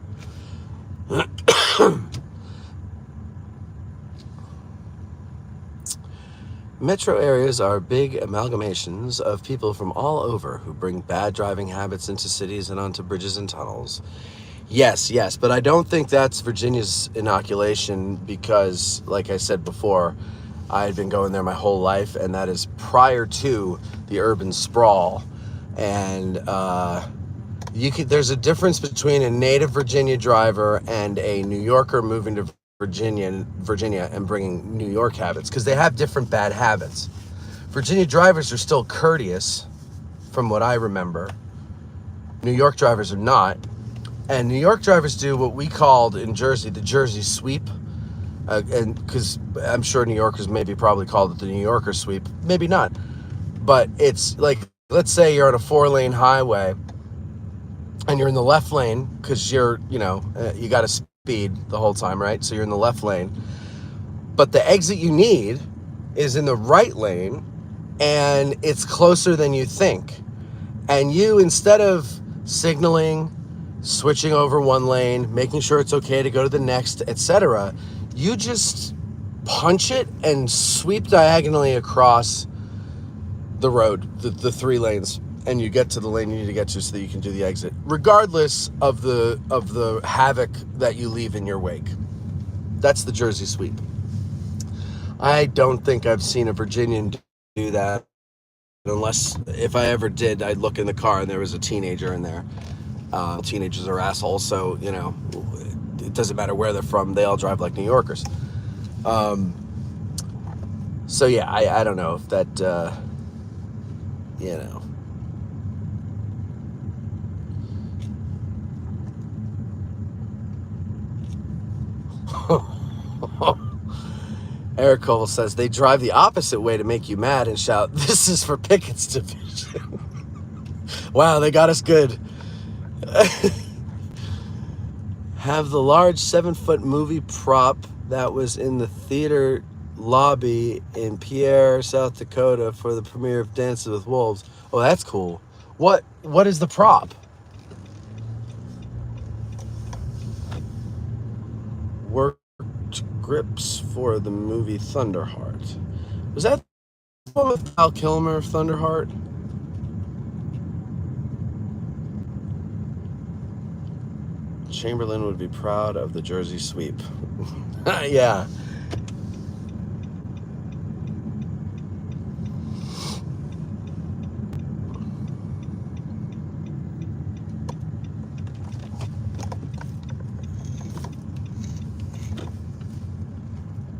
A: Metro areas are big amalgamations of people from all over who bring bad driving habits into cities and onto bridges and tunnels. Yes, but I don't think that's Virginia's inoculation because, like I said before, I had been going there my whole life, and that is prior to the urban sprawl. And there's a difference between a native Virginia driver and a New Yorker moving to Virginia and bringing New York habits, because they have different bad habits. Virginia drivers are still courteous, from what I remember. New York drivers are not. And New York drivers do what we called in Jersey the Jersey sweep. And because I'm sure New Yorkers probably called it the New Yorker sweep. Maybe not. But it's like, let's say you're on a 4-lane highway and you're in the left lane because you got to speed the whole time, right? So you're in the left lane. But the exit you need is in the right lane, and it's closer than you think. And you, instead of signaling, switching over one lane, making sure it's okay to go to the next, etc., you just punch it and sweep diagonally across the road, the 3 lanes, and you get to the lane you need to get to so that you can do the exit, regardless of the havoc that you leave in your wake. That's the Jersey sweep. I don't think I've seen a Virginian do that, unless, if I ever did, I'd look in the car and there was a teenager in there. Teenagers are assholes, so, it doesn't matter where they're from. They all drive like New Yorkers. So, yeah, I don't know if that, Eric Cole says they drive the opposite way to make you mad and shout, "This is for Pickett's division." Wow, they got us good. Have the large 7-foot movie prop that was in the theater lobby in Pierre, South Dakota for the premiere of Dances with Wolves. Oh, that's cool. What is the prop? Worked grips for the movie Thunderheart. Was that the one with Val Kilmer of Thunderheart? Chamberlain would be proud of the Jersey sweep. Yeah.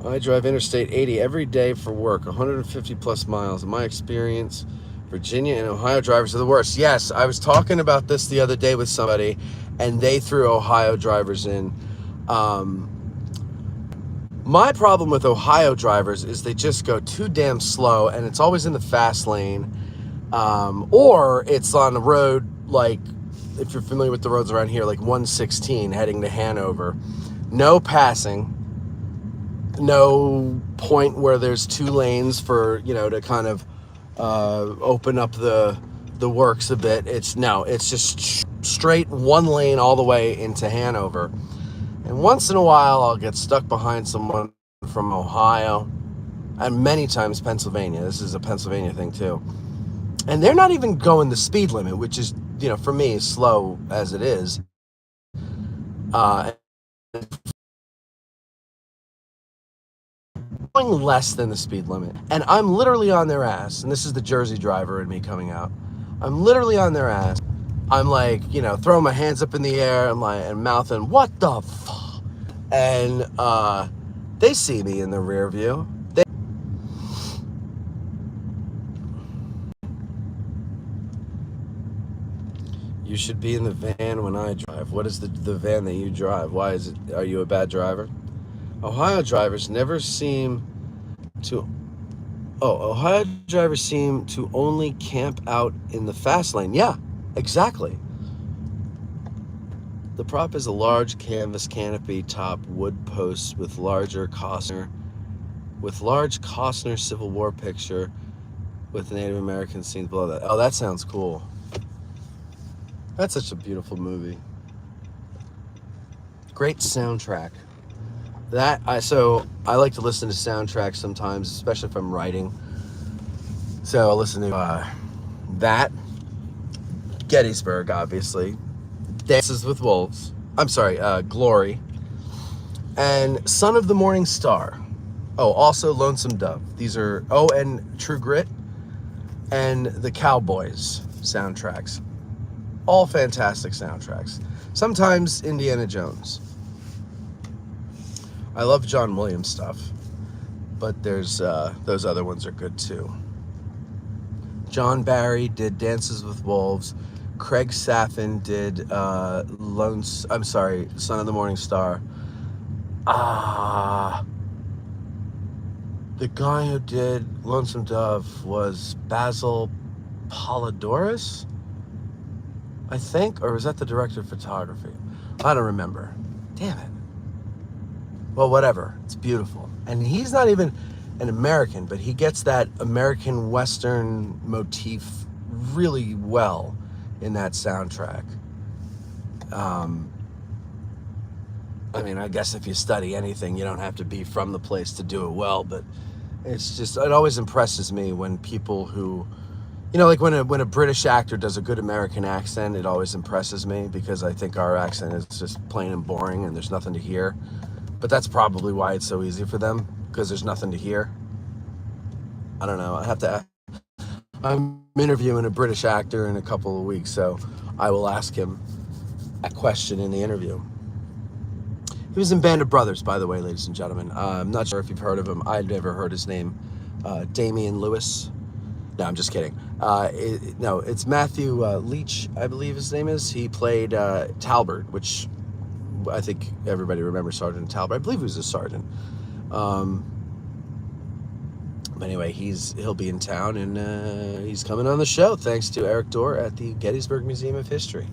A: I drive Interstate 80 every day for work, 150 plus miles. In my experience, Virginia and Ohio drivers are the worst. Yes, I was talking about this the other day with somebody, and they threw Ohio drivers in. My problem with Ohio drivers is they just go too damn slow, and it's always in the fast lane, or it's on the road, like, if you're familiar with the roads around here, like 116 heading to Hanover. No passing. No point where there's 2 lanes for, to kind of open up the works a bit. It's just straight 1 lane all the way into Hanover. And once in a while, I'll get stuck behind someone from Ohio, and many times Pennsylvania. This is a Pennsylvania thing too. And they're not even going the speed limit, which is, for me, slow as it is. Going less than the speed limit, and I'm literally on their ass. And this is the Jersey driver in me coming out. I'm literally on their ass. I'm like, throwing my hands up in the air. I'm like, and mouthing, "What the fuck?" And they see me in the rear view. You should be in the van when I drive. What is the van that you drive? Why is it? Are you a bad driver? Ohio drivers never seem to. Oh, Ohio drivers seem to only camp out in the fast lane. Yeah, exactly. The prop is a large canvas canopy top wood posts with large Costner Civil War picture with the Native American scenes below that. Oh, that sounds cool. That's such a beautiful movie. Great soundtrack. So I like to listen to soundtracks sometimes, especially if I'm writing. So I'll listen to that. Gettysburg, obviously. Dances with Wolves. I'm sorry, Glory. And Son of the Morning Star. Oh, also Lonesome Dove. These are, and True Grit and the Cowboys soundtracks. All fantastic soundtracks. Sometimes Indiana Jones. I love John Williams stuff, but there's those other ones are good too. John Barry did Dances with Wolves. Craig Saffin did Son of the Morning Star. The guy who did Lonesome Dove was Basil Polidorus, I think, or was that the director of photography? I don't remember. Damn it. Well, whatever. It's beautiful. And he's not even an American, but he gets that American Western motif really well in that soundtrack. I mean, I guess if you study anything, you don't have to be from the place to do it well, but it always impresses me when people who, like when a British actor does a good American accent, it always impresses me because I think our accent is just plain and boring and there's nothing to hear. But that's probably why it's so easy for them, because there's nothing to hear. I don't know. I'm interviewing a British actor in a couple of weeks, so I will ask him a question in the interview. He was in Band of Brothers, by the way, ladies and gentlemen. I'm not sure if you've heard of him. I'd never heard his name. Damian Lewis. No, I'm just kidding. It's Matthew Leach, I believe his name is. He played Talbot, which I think everybody remembers Sergeant Talbot. I believe he was a sergeant. But anyway, he'll be in town, and he's coming on the show thanks to Eric Dorr at the Gettysburg Museum of History.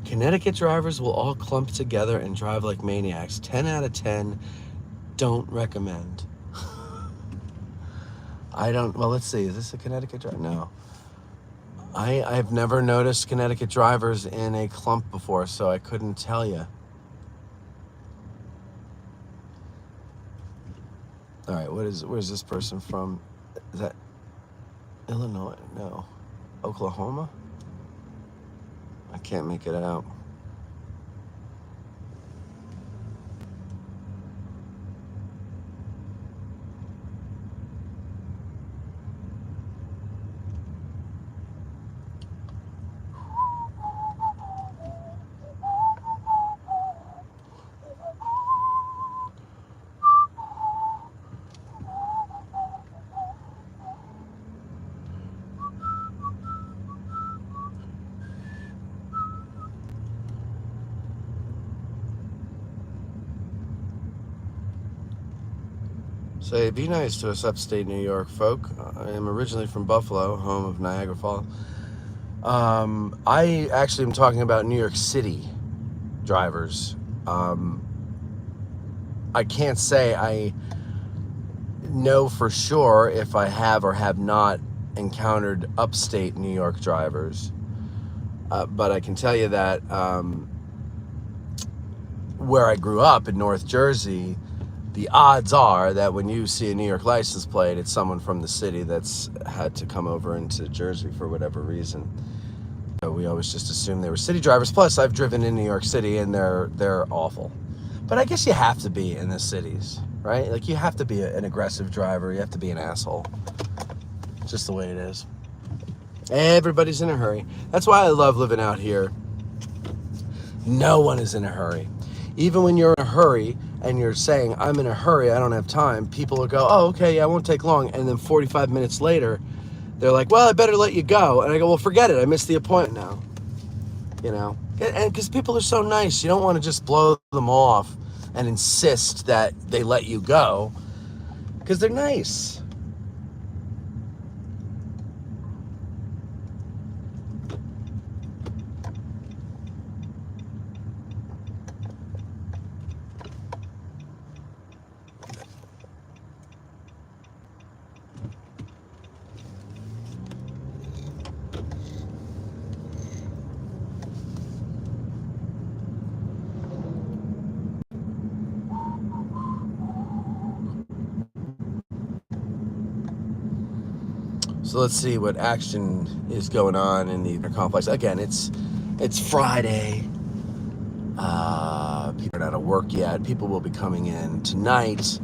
A: Connecticut drivers will all clump together and drive like maniacs. 10 out of 10. Don't recommend. Well, let's see. Is this a Connecticut driver? No. I've never noticed Connecticut drivers in a clump before, so I couldn't tell you. All right, where's this person from? Is that Illinois? No. Oklahoma? I can't make it out. Say, be nice to us upstate New York folk. I am originally from Buffalo, home of Niagara Falls. I actually am talking about New York City drivers. I can't say I know for sure if I have or have not encountered upstate New York drivers. But I can tell you that where I grew up in North Jersey, the odds are that when you see a New York license plate, it's someone from the city that's had to come over into Jersey for whatever reason. So we always just assume they were city drivers. Plus, I've driven in New York City, and they're awful. But I guess you have to be in the cities, right? Like, you have to be an aggressive driver. You have to be an asshole. It's just the way it is. Everybody's in a hurry. That's why I love living out here. No one is in a hurry. Even when you're in a hurry and you're saying, I'm in a hurry, I don't have time, people will go, oh, okay, yeah, it won't take long. And then 45 minutes later, they're like, well, I better let you go. And I go, well, forget it. I missed the appointment now. You know? And because people are so nice, you don't want to just blow them off and insist that they let you go, because they're nice. So let's see what action is going on in the complex. Again, it's Friday. People are not at work yet. People will be coming in tonight.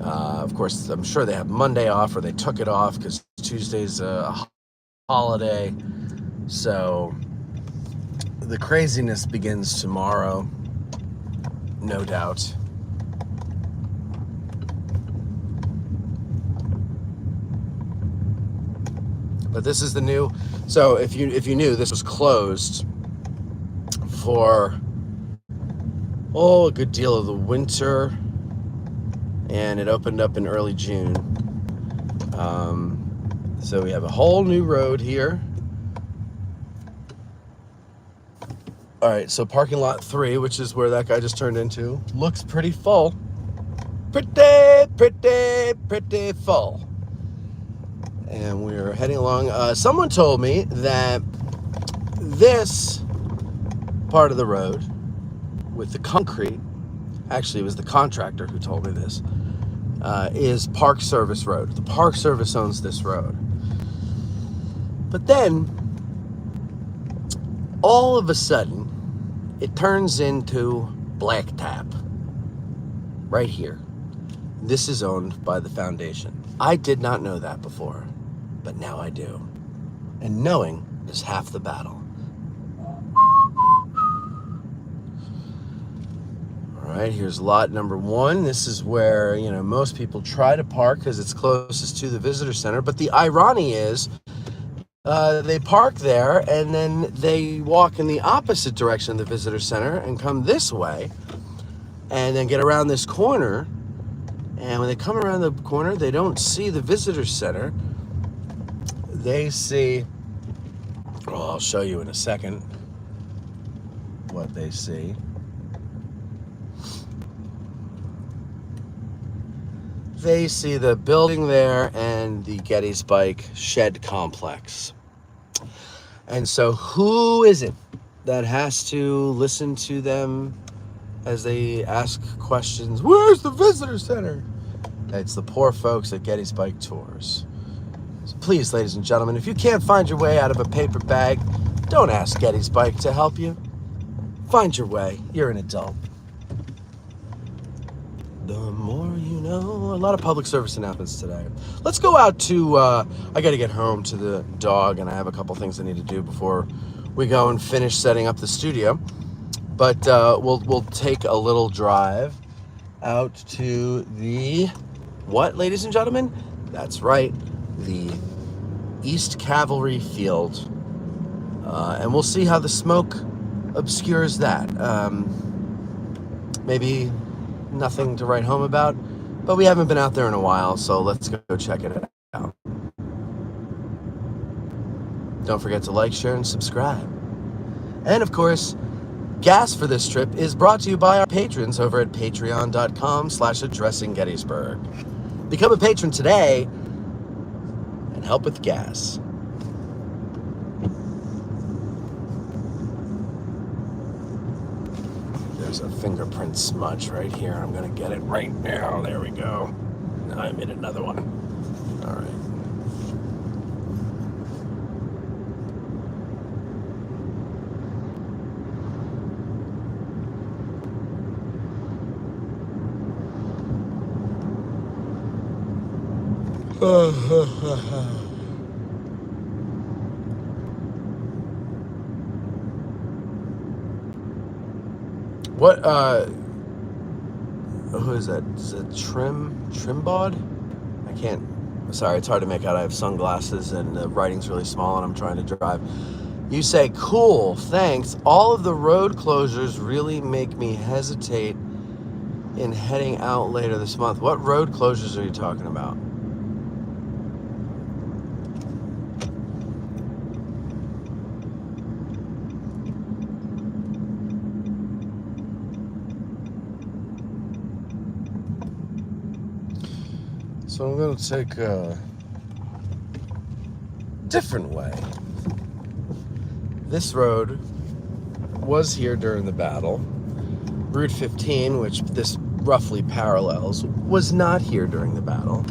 A: Of course, I'm sure they have Monday off, or they took it off because Tuesday's a holiday. So the craziness begins tomorrow, no doubt. But this is the new. So if you knew, this was closed for a good deal of the winter, and it opened up in early June. So we have a whole new road here. All right, so parking lot 3, which is where that guy just turned into, looks pretty full. Pretty full. And we're heading along. Someone told me that this part of the road with the concrete, actually it was the contractor who told me this, is Park Service Road. The Park Service owns this road. But then, all of a sudden, it turns into Blacktop. Right here. This is owned by the foundation. I did not know that before, but now I do. And knowing is half the battle. All right, here's lot number 1. This is where, most people try to park because it's closest to the visitor center. But the irony is, they park there and then they walk in the opposite direction of the visitor center and come this way and then get around this corner. And when they come around the corner, they don't see the visitor center. They see, I'll show you in a second what they see. They see the building there and the Gettysbike Shed Complex. And so who is it that has to listen to them as they ask questions? Where's the visitor center? It's the poor folks at Gettysbike Tours. So please, ladies and gentlemen, if you can't find your way out of a paper bag, don't ask Gettysbike to help you. Find your way. You're an adult. The more you know. A lot of public service announcements today. Let's go out to, I got to get home to the dog, and I have a couple things I need to do before we go and finish setting up the studio. But we'll take a little drive out to the, what, ladies and gentlemen? That's right, the East Cavalry Field. And we'll see how the smoke obscures that. Maybe nothing to write home about, but we haven't been out there in a while, so let's go check it out. Don't forget to like, share, and subscribe. And of course, gas for this trip is brought to you by our patrons over at patreon.com/addressinggettysburg. Become a patron today and help with gas. There's a fingerprint smudge right here. I'm gonna get it right now. There we go. Now I made another one. All right. What who is that? Is it Trimbod? I can't. Sorry, it's hard to make out. I have sunglasses and the writing's really small and I'm trying to drive. You say, cool, thanks. All of the road closures really make me hesitate in heading out later this month. What road closures are you talking about? So I'm going to take a different way. This road was here during the battle. Route 15, which this roughly parallels, was not here during the battle.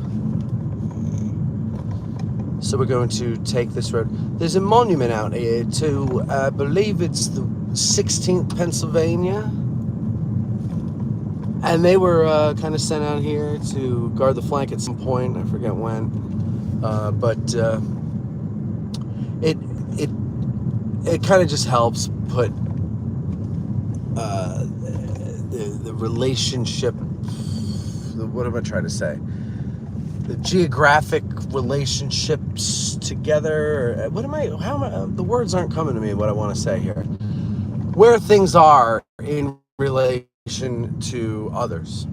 A: So we're going to take this road. There's a monument out here to, I believe it's the 16th Pennsylvania. And they were kind of sent out here to guard the flank at some point. I forget when. But it kind of just helps put the relationship, what am I trying to say? The geographic relationships together. The words aren't coming to me, what I want to say here. Where things are in relation to others.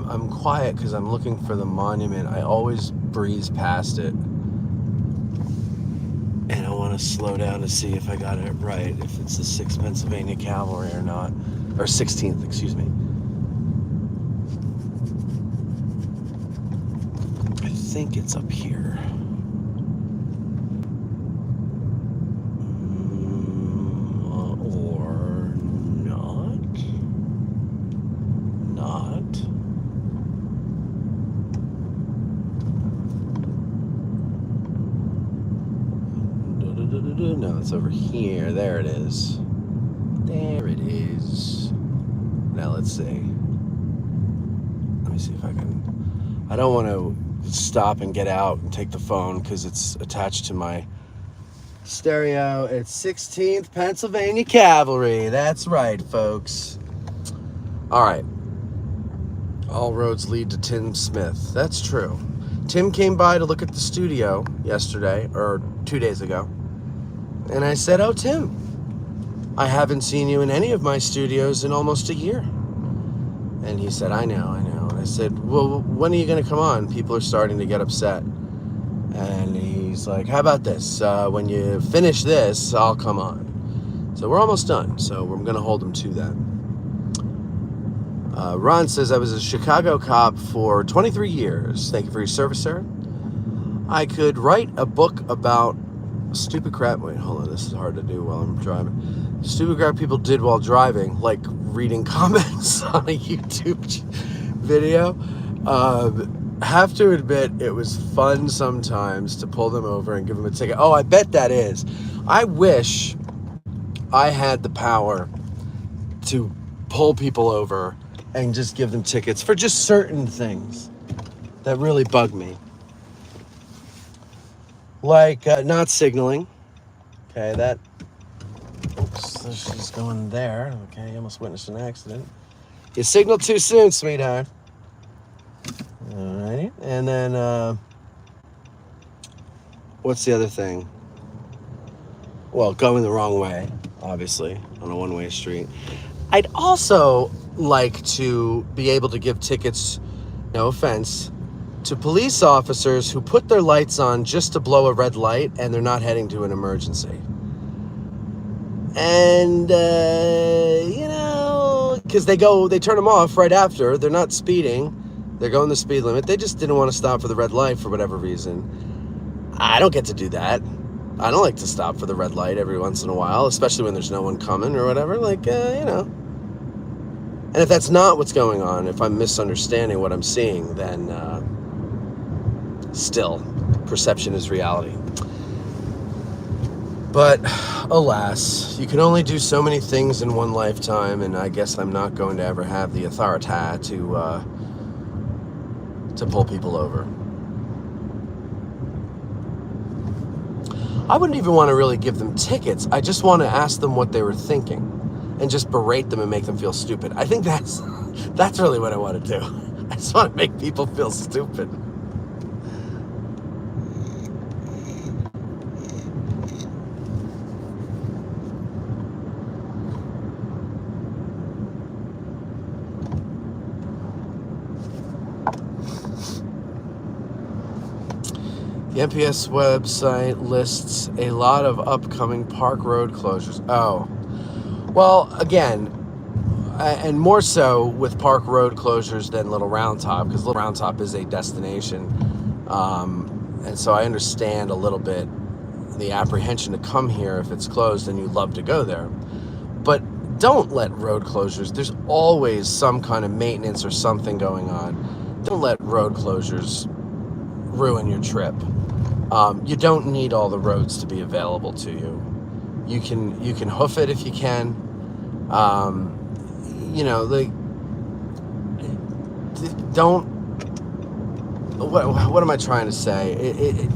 A: I'm quiet because I'm looking for the monument. I always breeze past it. And I want to slow down to see if I got it right, if it's the 6th Pennsylvania Cavalry or not. Or 16th, excuse me. I think it's up here. Or not. No, it's over here. There it is. There it is. Now let's see. Let me see if I can. I don't want to stop and get out and take the phone because it's attached to my stereo. It's 16th Pennsylvania Cavalry. That's right, folks. All right. All roads lead to Tim Smith. That's true. Tim came by to look at the studio yesterday, or 2 days ago. And I said, oh, Tim, I haven't seen you in any of my studios in almost a year. And he said, I know. And I said, well, when are you going to come on? People are starting to get upset. And he's like, how about this? When you finish this, I'll come on. So we're almost done. So we're going to hold him to that. Ron says, I was a Chicago cop for 23 years. Thank you for your service, sir. I could write a book about stupid crap. Wait, hold on. This is hard to do while I'm driving. Stupid crap people did while driving, like reading comments on a YouTube video. Have to admit, it was fun sometimes to pull them over and give them a ticket. Oh, I bet that is. I wish I had the power to pull people over and just give them tickets for just certain things that really bug me. Like not signaling. Okay, that. Oops, she's going there. Okay, you almost witnessed an accident. You signaled too soon, sweetheart. Alrighty, and then What's the other thing? Well, going the wrong way, obviously, on a one-way street. I'd also like to be able to give tickets, no offense, to police officers who put their lights on just to blow a red light and they're not heading to an emergency. And, because they turn them off right after. They're not speeding. They're going the speed limit. They just didn't want to stop for the red light for whatever reason. I don't get to do that. I don't like to stop for the red light every once in a while, especially when there's no one coming or whatever. And if that's not what's going on, if I'm misunderstanding what I'm seeing, then still, perception is reality. But alas, you can only do so many things in one lifetime, and I guess I'm not going to ever have the authority to pull people over. I wouldn't even want to really give them tickets. I just want to ask them what they were thinking and just berate them and make them feel stupid. I think that's really what I want to do. I just want to make people feel stupid. The NPS website lists a lot of upcoming park road closures. Oh, well, again, and more so with park road closures than Little Round Top, because Little Round Top is a destination. And so I understand a little bit the apprehension to come here if it's closed and you love to go there. But don't let road closures, there's always some kind of maintenance or something going on. Don't let road closures ruin your trip. You don't need all the roads to be available to you. You can hoof it if you can. Don't. What am I trying to say?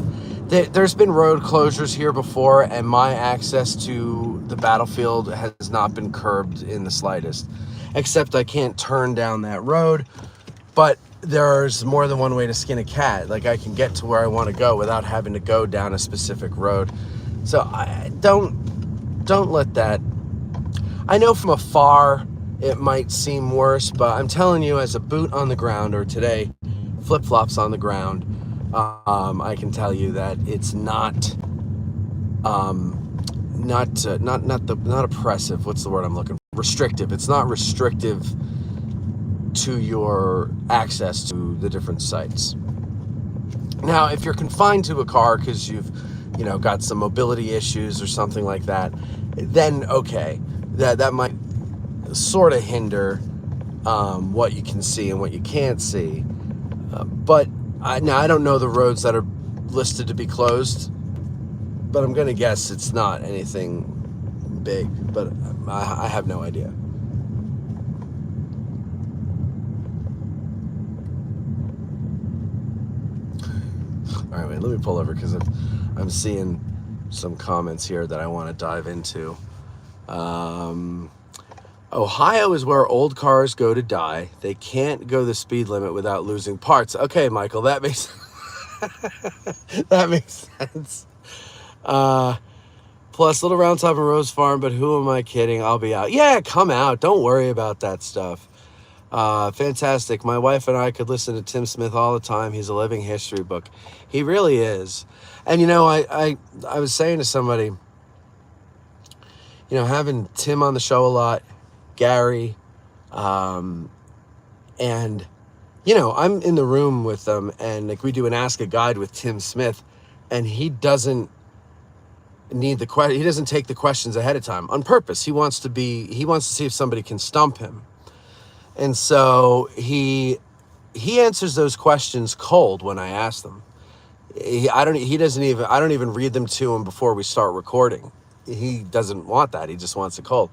A: There's been road closures here before, and my access to the battlefield has not been curbed in the slightest. Except I can't turn down that road, but there's more than one way to skin a cat. Like, I can get to where I want to go without having to go down a specific road. So I don't let that. I know from afar it might seem worse, but I'm telling you, as a boot on the ground, or today, flip-flops on the ground, I can tell you that it's not oppressive. What's the word I'm looking for? Restrictive. It's not restrictive to your access to the different sites. Now, if you're confined to a car because you've got some mobility issues or something like that, then okay, that might sort of hinder what you can see and what you can't see. But I don't know the roads that are listed to be closed, but I'm gonna guess it's not anything big, but I have no idea. All right, wait, let me pull over because I'm seeing some comments here that I want to dive into. Ohio is where old cars go to die. They can't go the speed limit without losing parts. Okay, Michael, that makes that makes sense. Plus, Little Round Top and Rose Farm, but who am I kidding? I'll be out. Yeah, come out. Don't worry about that stuff. Fantastic. My wife and I could listen to Tim Smith all the time. He's a living history book. He really is. And I was saying to somebody, having Tim on the show a lot, Gary, and I'm in the room with them, and like we do an Ask a Guide with Tim Smith, and he doesn't need he doesn't take the questions ahead of time on purpose. He wants to see if somebody can stump him. And so he answers those questions cold when I ask them. I don't even read them to him before we start recording. He doesn't want that. He just wants it cold.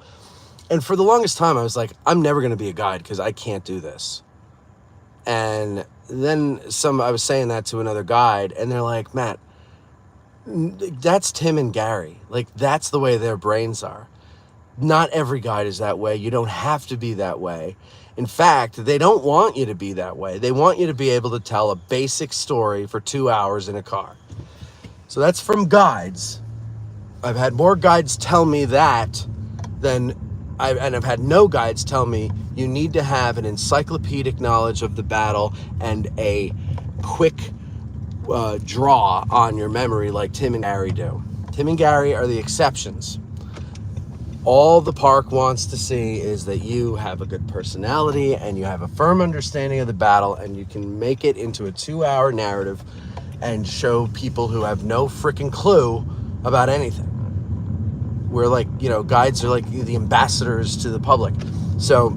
A: And for the longest time, I was like, I'm never going to be a guide because I can't do this. And then I was saying that to another guide, and they're like, Matt, that's Tim and Gary. Like, that's the way their brains are. Not every guide is that way. You don't have to be that way. In fact, they don't want you to be that way. They want you to be able to tell a basic story for 2 hours in a car. So that's from guides. I've had more guides tell me that than I've had no guides tell me you need to have an encyclopedic knowledge of the battle and a quick draw on your memory like Tim and Gary do. Tim and Gary are the exceptions. All the park wants to see is that you have a good personality and you have a firm understanding of the battle, and you can make it into a 2-hour narrative and show people who have no freaking clue about anything. We're like, guides are like the ambassadors to the public. So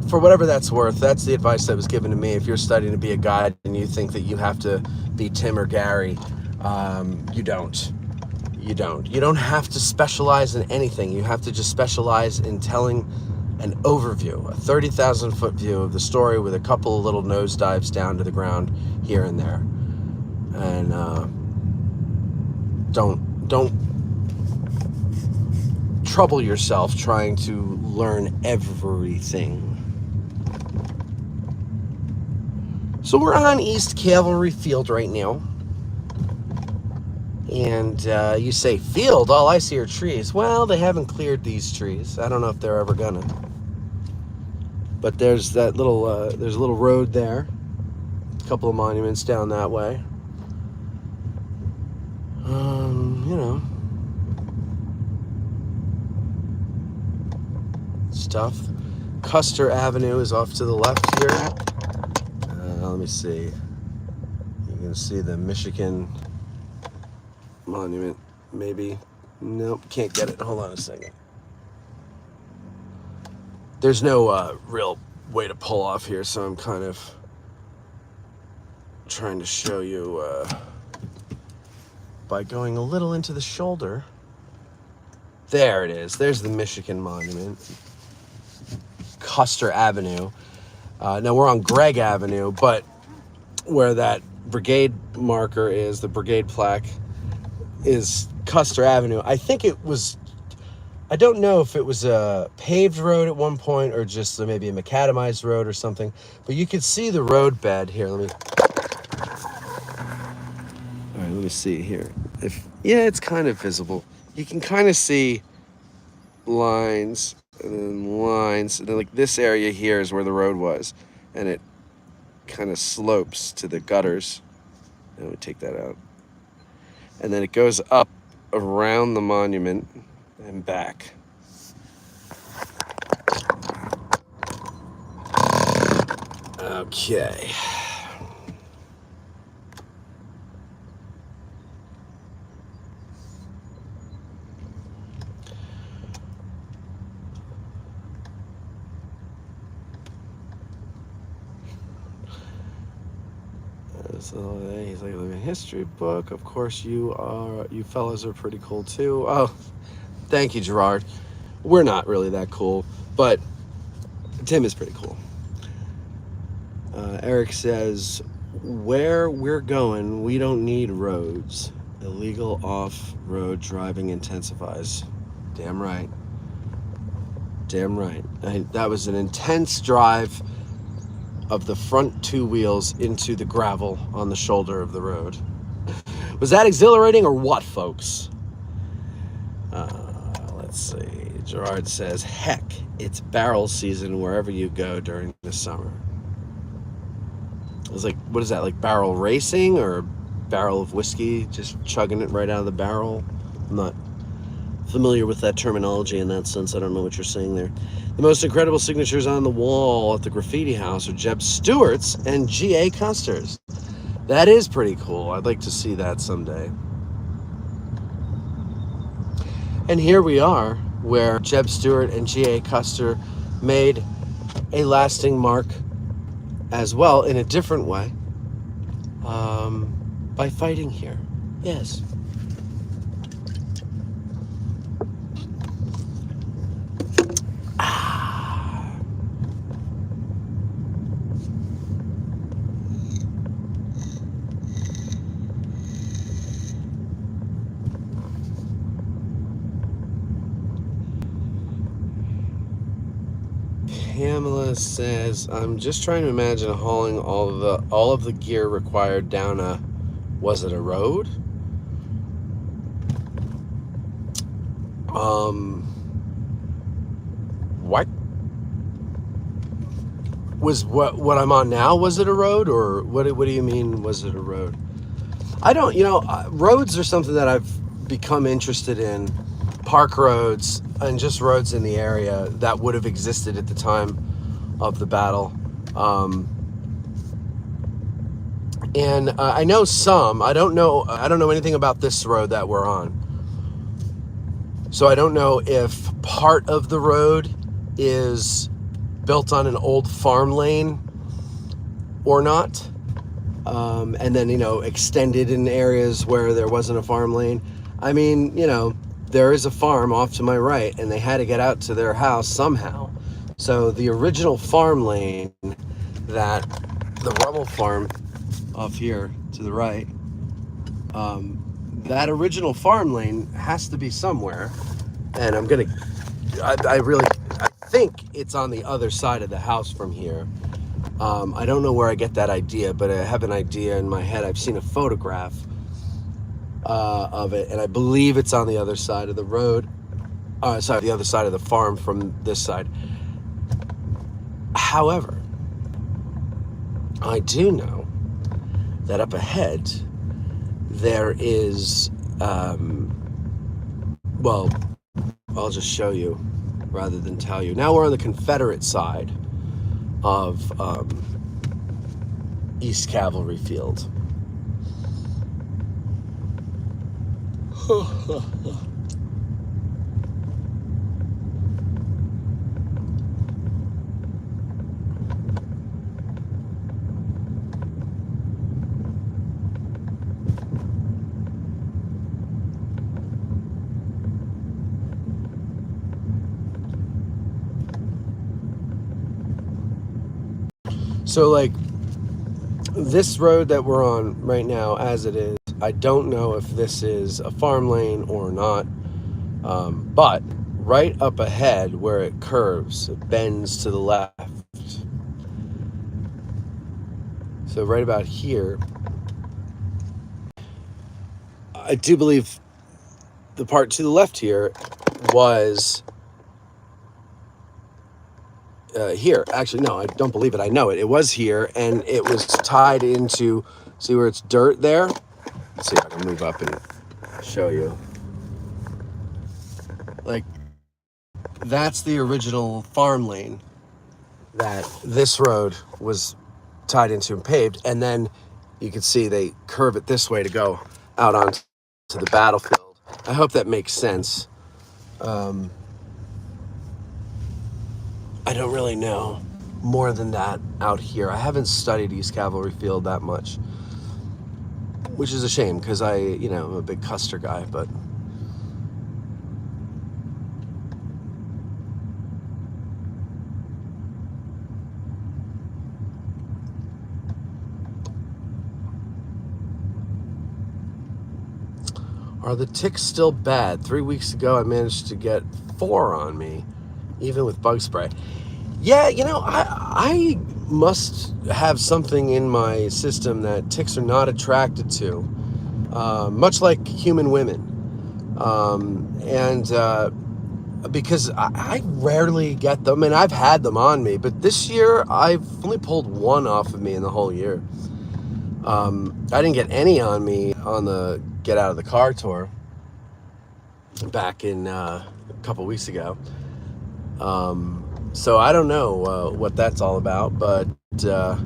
A: for whatever that's worth, that's the advice that was given to me. If you're studying to be a guide and you think that you have to be Tim or Gary, you don't. You don't have to specialize in anything. You have to just specialize in telling an overview, a 30,000 foot view of the story with a couple of little nosedives down to the ground here and there. And don't trouble yourself trying to learn everything. So we're on East Cavalry Field right now. And you say, field? All I see are trees. Well, they haven't cleared these trees. I don't know if they're ever gonna. But there's that little, there's a little road there. A couple of monuments down that way. Stuff. Custer Avenue is off to the left here. Let me see. You can see the Michigan monument, maybe. Nope, can't get it. Hold on a second. There's no real way to pull off here, so I'm kind of trying to show you by going a little into the shoulder. There it is. There's the Michigan monument. Custer Avenue. Now we're on Gregg Avenue, but where that brigade marker is, the brigade plaque, is Custer Avenue. I think it was, I don't know if it was a paved road at one point or just maybe a macadamized road or something, but you could see the road bed here. All right, let me see here. Yeah, it's kind of visible. You can kind of see lines and then lines, and then like this area here is where the road was, and it kind of slopes to the gutters. Let me take that out. And then it goes up around the monument and back. Okay. So he's like, a history book. Of course, you fellas are pretty cool too. Oh, thank you, Gerard. We're not really that cool, but Tim is pretty cool. Eric says, where we're going, we don't need roads. Illegal off-road driving intensifies. Damn right. Damn right. That was an intense drive of the front two wheels into the gravel on the shoulder of the road. Was that exhilarating or what, folks? Let's see. Gerard says, heck, it's barrel season wherever you go during the summer. I was like, what is that, like barrel racing or a barrel of whiskey, just chugging it right out of the barrel? I'm not familiar with that terminology in that sense. I don't know what you're saying there. The most incredible signatures on the wall at the graffiti house are Jeb Stewart's and G.A. Custer's. That is pretty cool. I'd like to see that someday. And here we are, where Jeb Stewart and G.A. Custer made a lasting mark as well, in a different way, by fighting here. Yes. Pamela says, I'm just trying to imagine hauling all of the gear required down a Was it a road? What was what I'm on now? Was it a road, or what do you mean? Was it a road? I don't. Roads are something that I've become interested in. Park roads and just roads in the area that would have existed at the time of the battle. And I know some. I don't know anything about this road that we're on. So I don't know if part of the road is built on an old farm lane or not. And then, extended in areas where there wasn't a farm lane. I mean, there is a farm off to my right, and they had to get out to their house somehow. So the original farm lane, that the rubble farm off here to the right, that original farm lane has to be somewhere. And I think it's on the other side of the house from here. I don't know where I get that idea, but I have an idea in my head. I've seen a photograph of it, and I believe it's on the other side of the road. The other side of the farm from this side. However, I do know that up ahead there is, well, I'll just show you rather than tell you. Now we're on the Confederate side of East Cavalry Field. So, like, this road that we're on right now, as it is, I don't know if this is a farm lane or not. But right up ahead where it curves, it bends to the left. So right about here, I do believe the part to the left here was here. Actually, no, I don't believe it. I know it. It was here, and it was tied into, see where it's dirt there? Let's see if I can move up and show you. Like, that's the original farm lane that this road was tied into and paved. And then you can see they curve it this way to go out onto the battlefield. I hope that makes sense. I don't really know more than that out here. I haven't studied East Cavalry Field that much, which is a shame because I'm a big Custer guy, but are the ticks still bad? 3 weeks ago, I managed to get 4 on me, even with bug spray. Yeah, I must have something in my system that ticks are not attracted to, much like human women. Because I rarely get them, and I've had them on me, but this year I've only pulled 1 off of me in the whole year. I didn't get any on me on the Get Out of the Car tour back in a couple weeks ago. So I don't know what that's all about, but I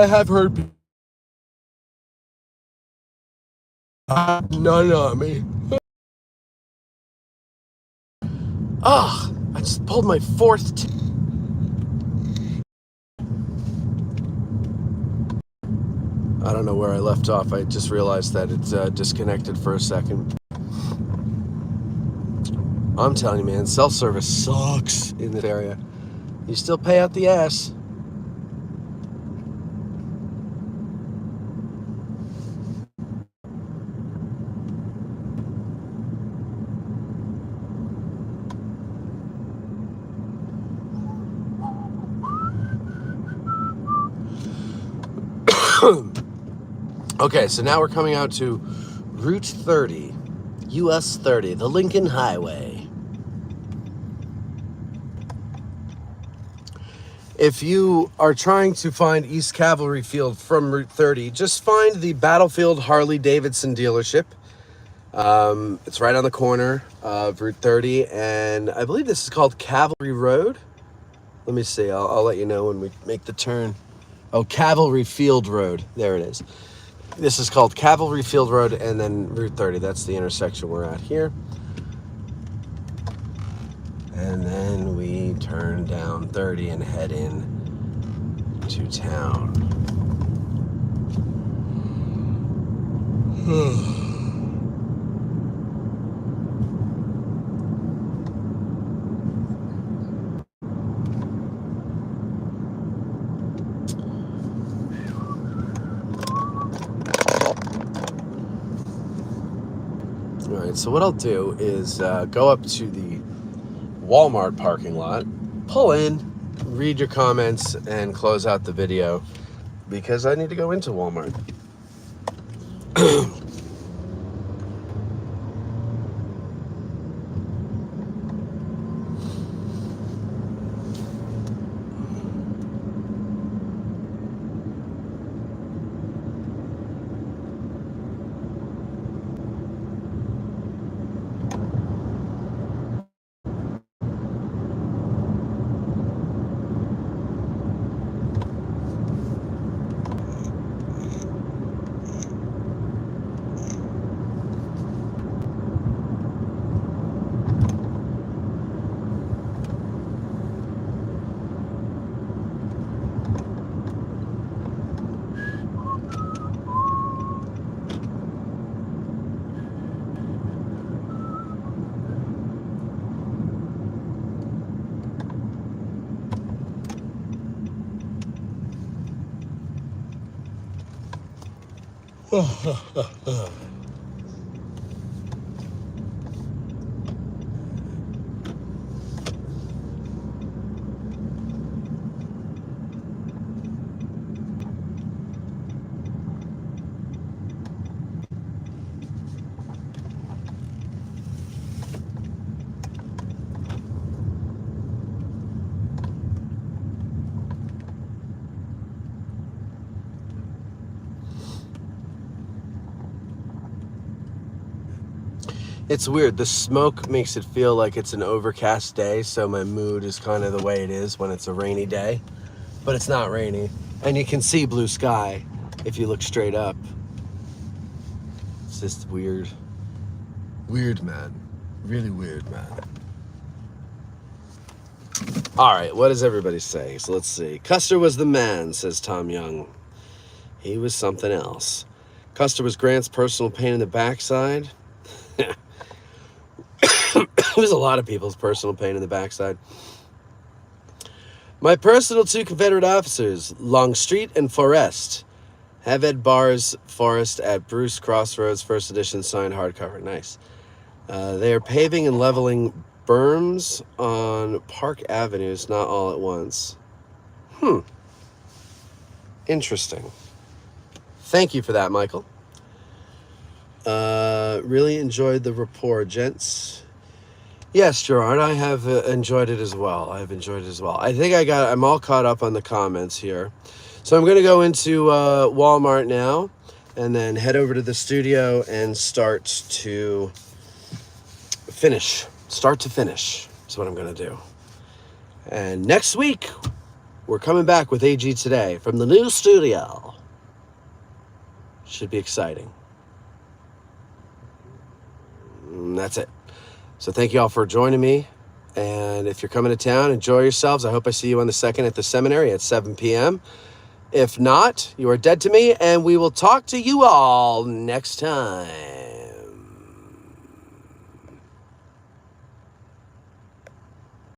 A: have heard none on me. Ah, I just pulled my 4th. I don't know where I left off. I just realized that it's disconnected for a second. I'm telling you, man, self-service sucks in this area. You still pay out the ass. Okay, so now we're coming out to Route 30, US 30, the Lincoln Highway. If you are trying to find East Cavalry Field from Route 30, just find the Battlefield Harley-Davidson dealership. It's right on the corner of Route 30, and I believe this is called Cavalry Road. Let me see. I'll let you know when we make the turn. Oh, Cavalry Field Road. There it is. This is called Cavalry Field Road, and then Route 30. That's the intersection we're at here. And then we turn down 30 and head in to town. All right, so what I'll do is go up to the Walmart parking lot, pull in, read your comments, and close out the video because I need to go into Walmart. It's weird. The smoke makes it feel like it's an overcast day, so my mood is kind of the way it is when it's a rainy day. But it's not rainy. And you can see blue sky if you look straight up. It's just weird. Weird, man. Really weird, man. All right, what does everybody say? So let's see. Custer was the man, says Tom Young. He was something else. Custer was Grant's personal pain in the backside. It was a lot of people's personal pain in the backside. My personal two Confederate officers, Longstreet and Forrest, have Ed Barr's Forrest at Bruce Crossroads, first edition, signed hardcover. Nice. They are paving and leveling berms on Park Avenues, not all at once. Interesting. Thank you for that, Michael. Really enjoyed the report, gents. Yes, Gerard, I have enjoyed it as well. I think I'm all caught up on the comments here. So I'm going to go into Walmart now and then head over to the studio and start to finish. Start to finish is what I'm going to do. And next week, we're coming back with AG Today from the new studio. Should be exciting. And that's it. So thank you all for joining me. And if you're coming to town, enjoy yourselves. I hope I see you on the 2nd at the seminary at 7 p.m. If not, you are dead to me, and we will talk to you all next time.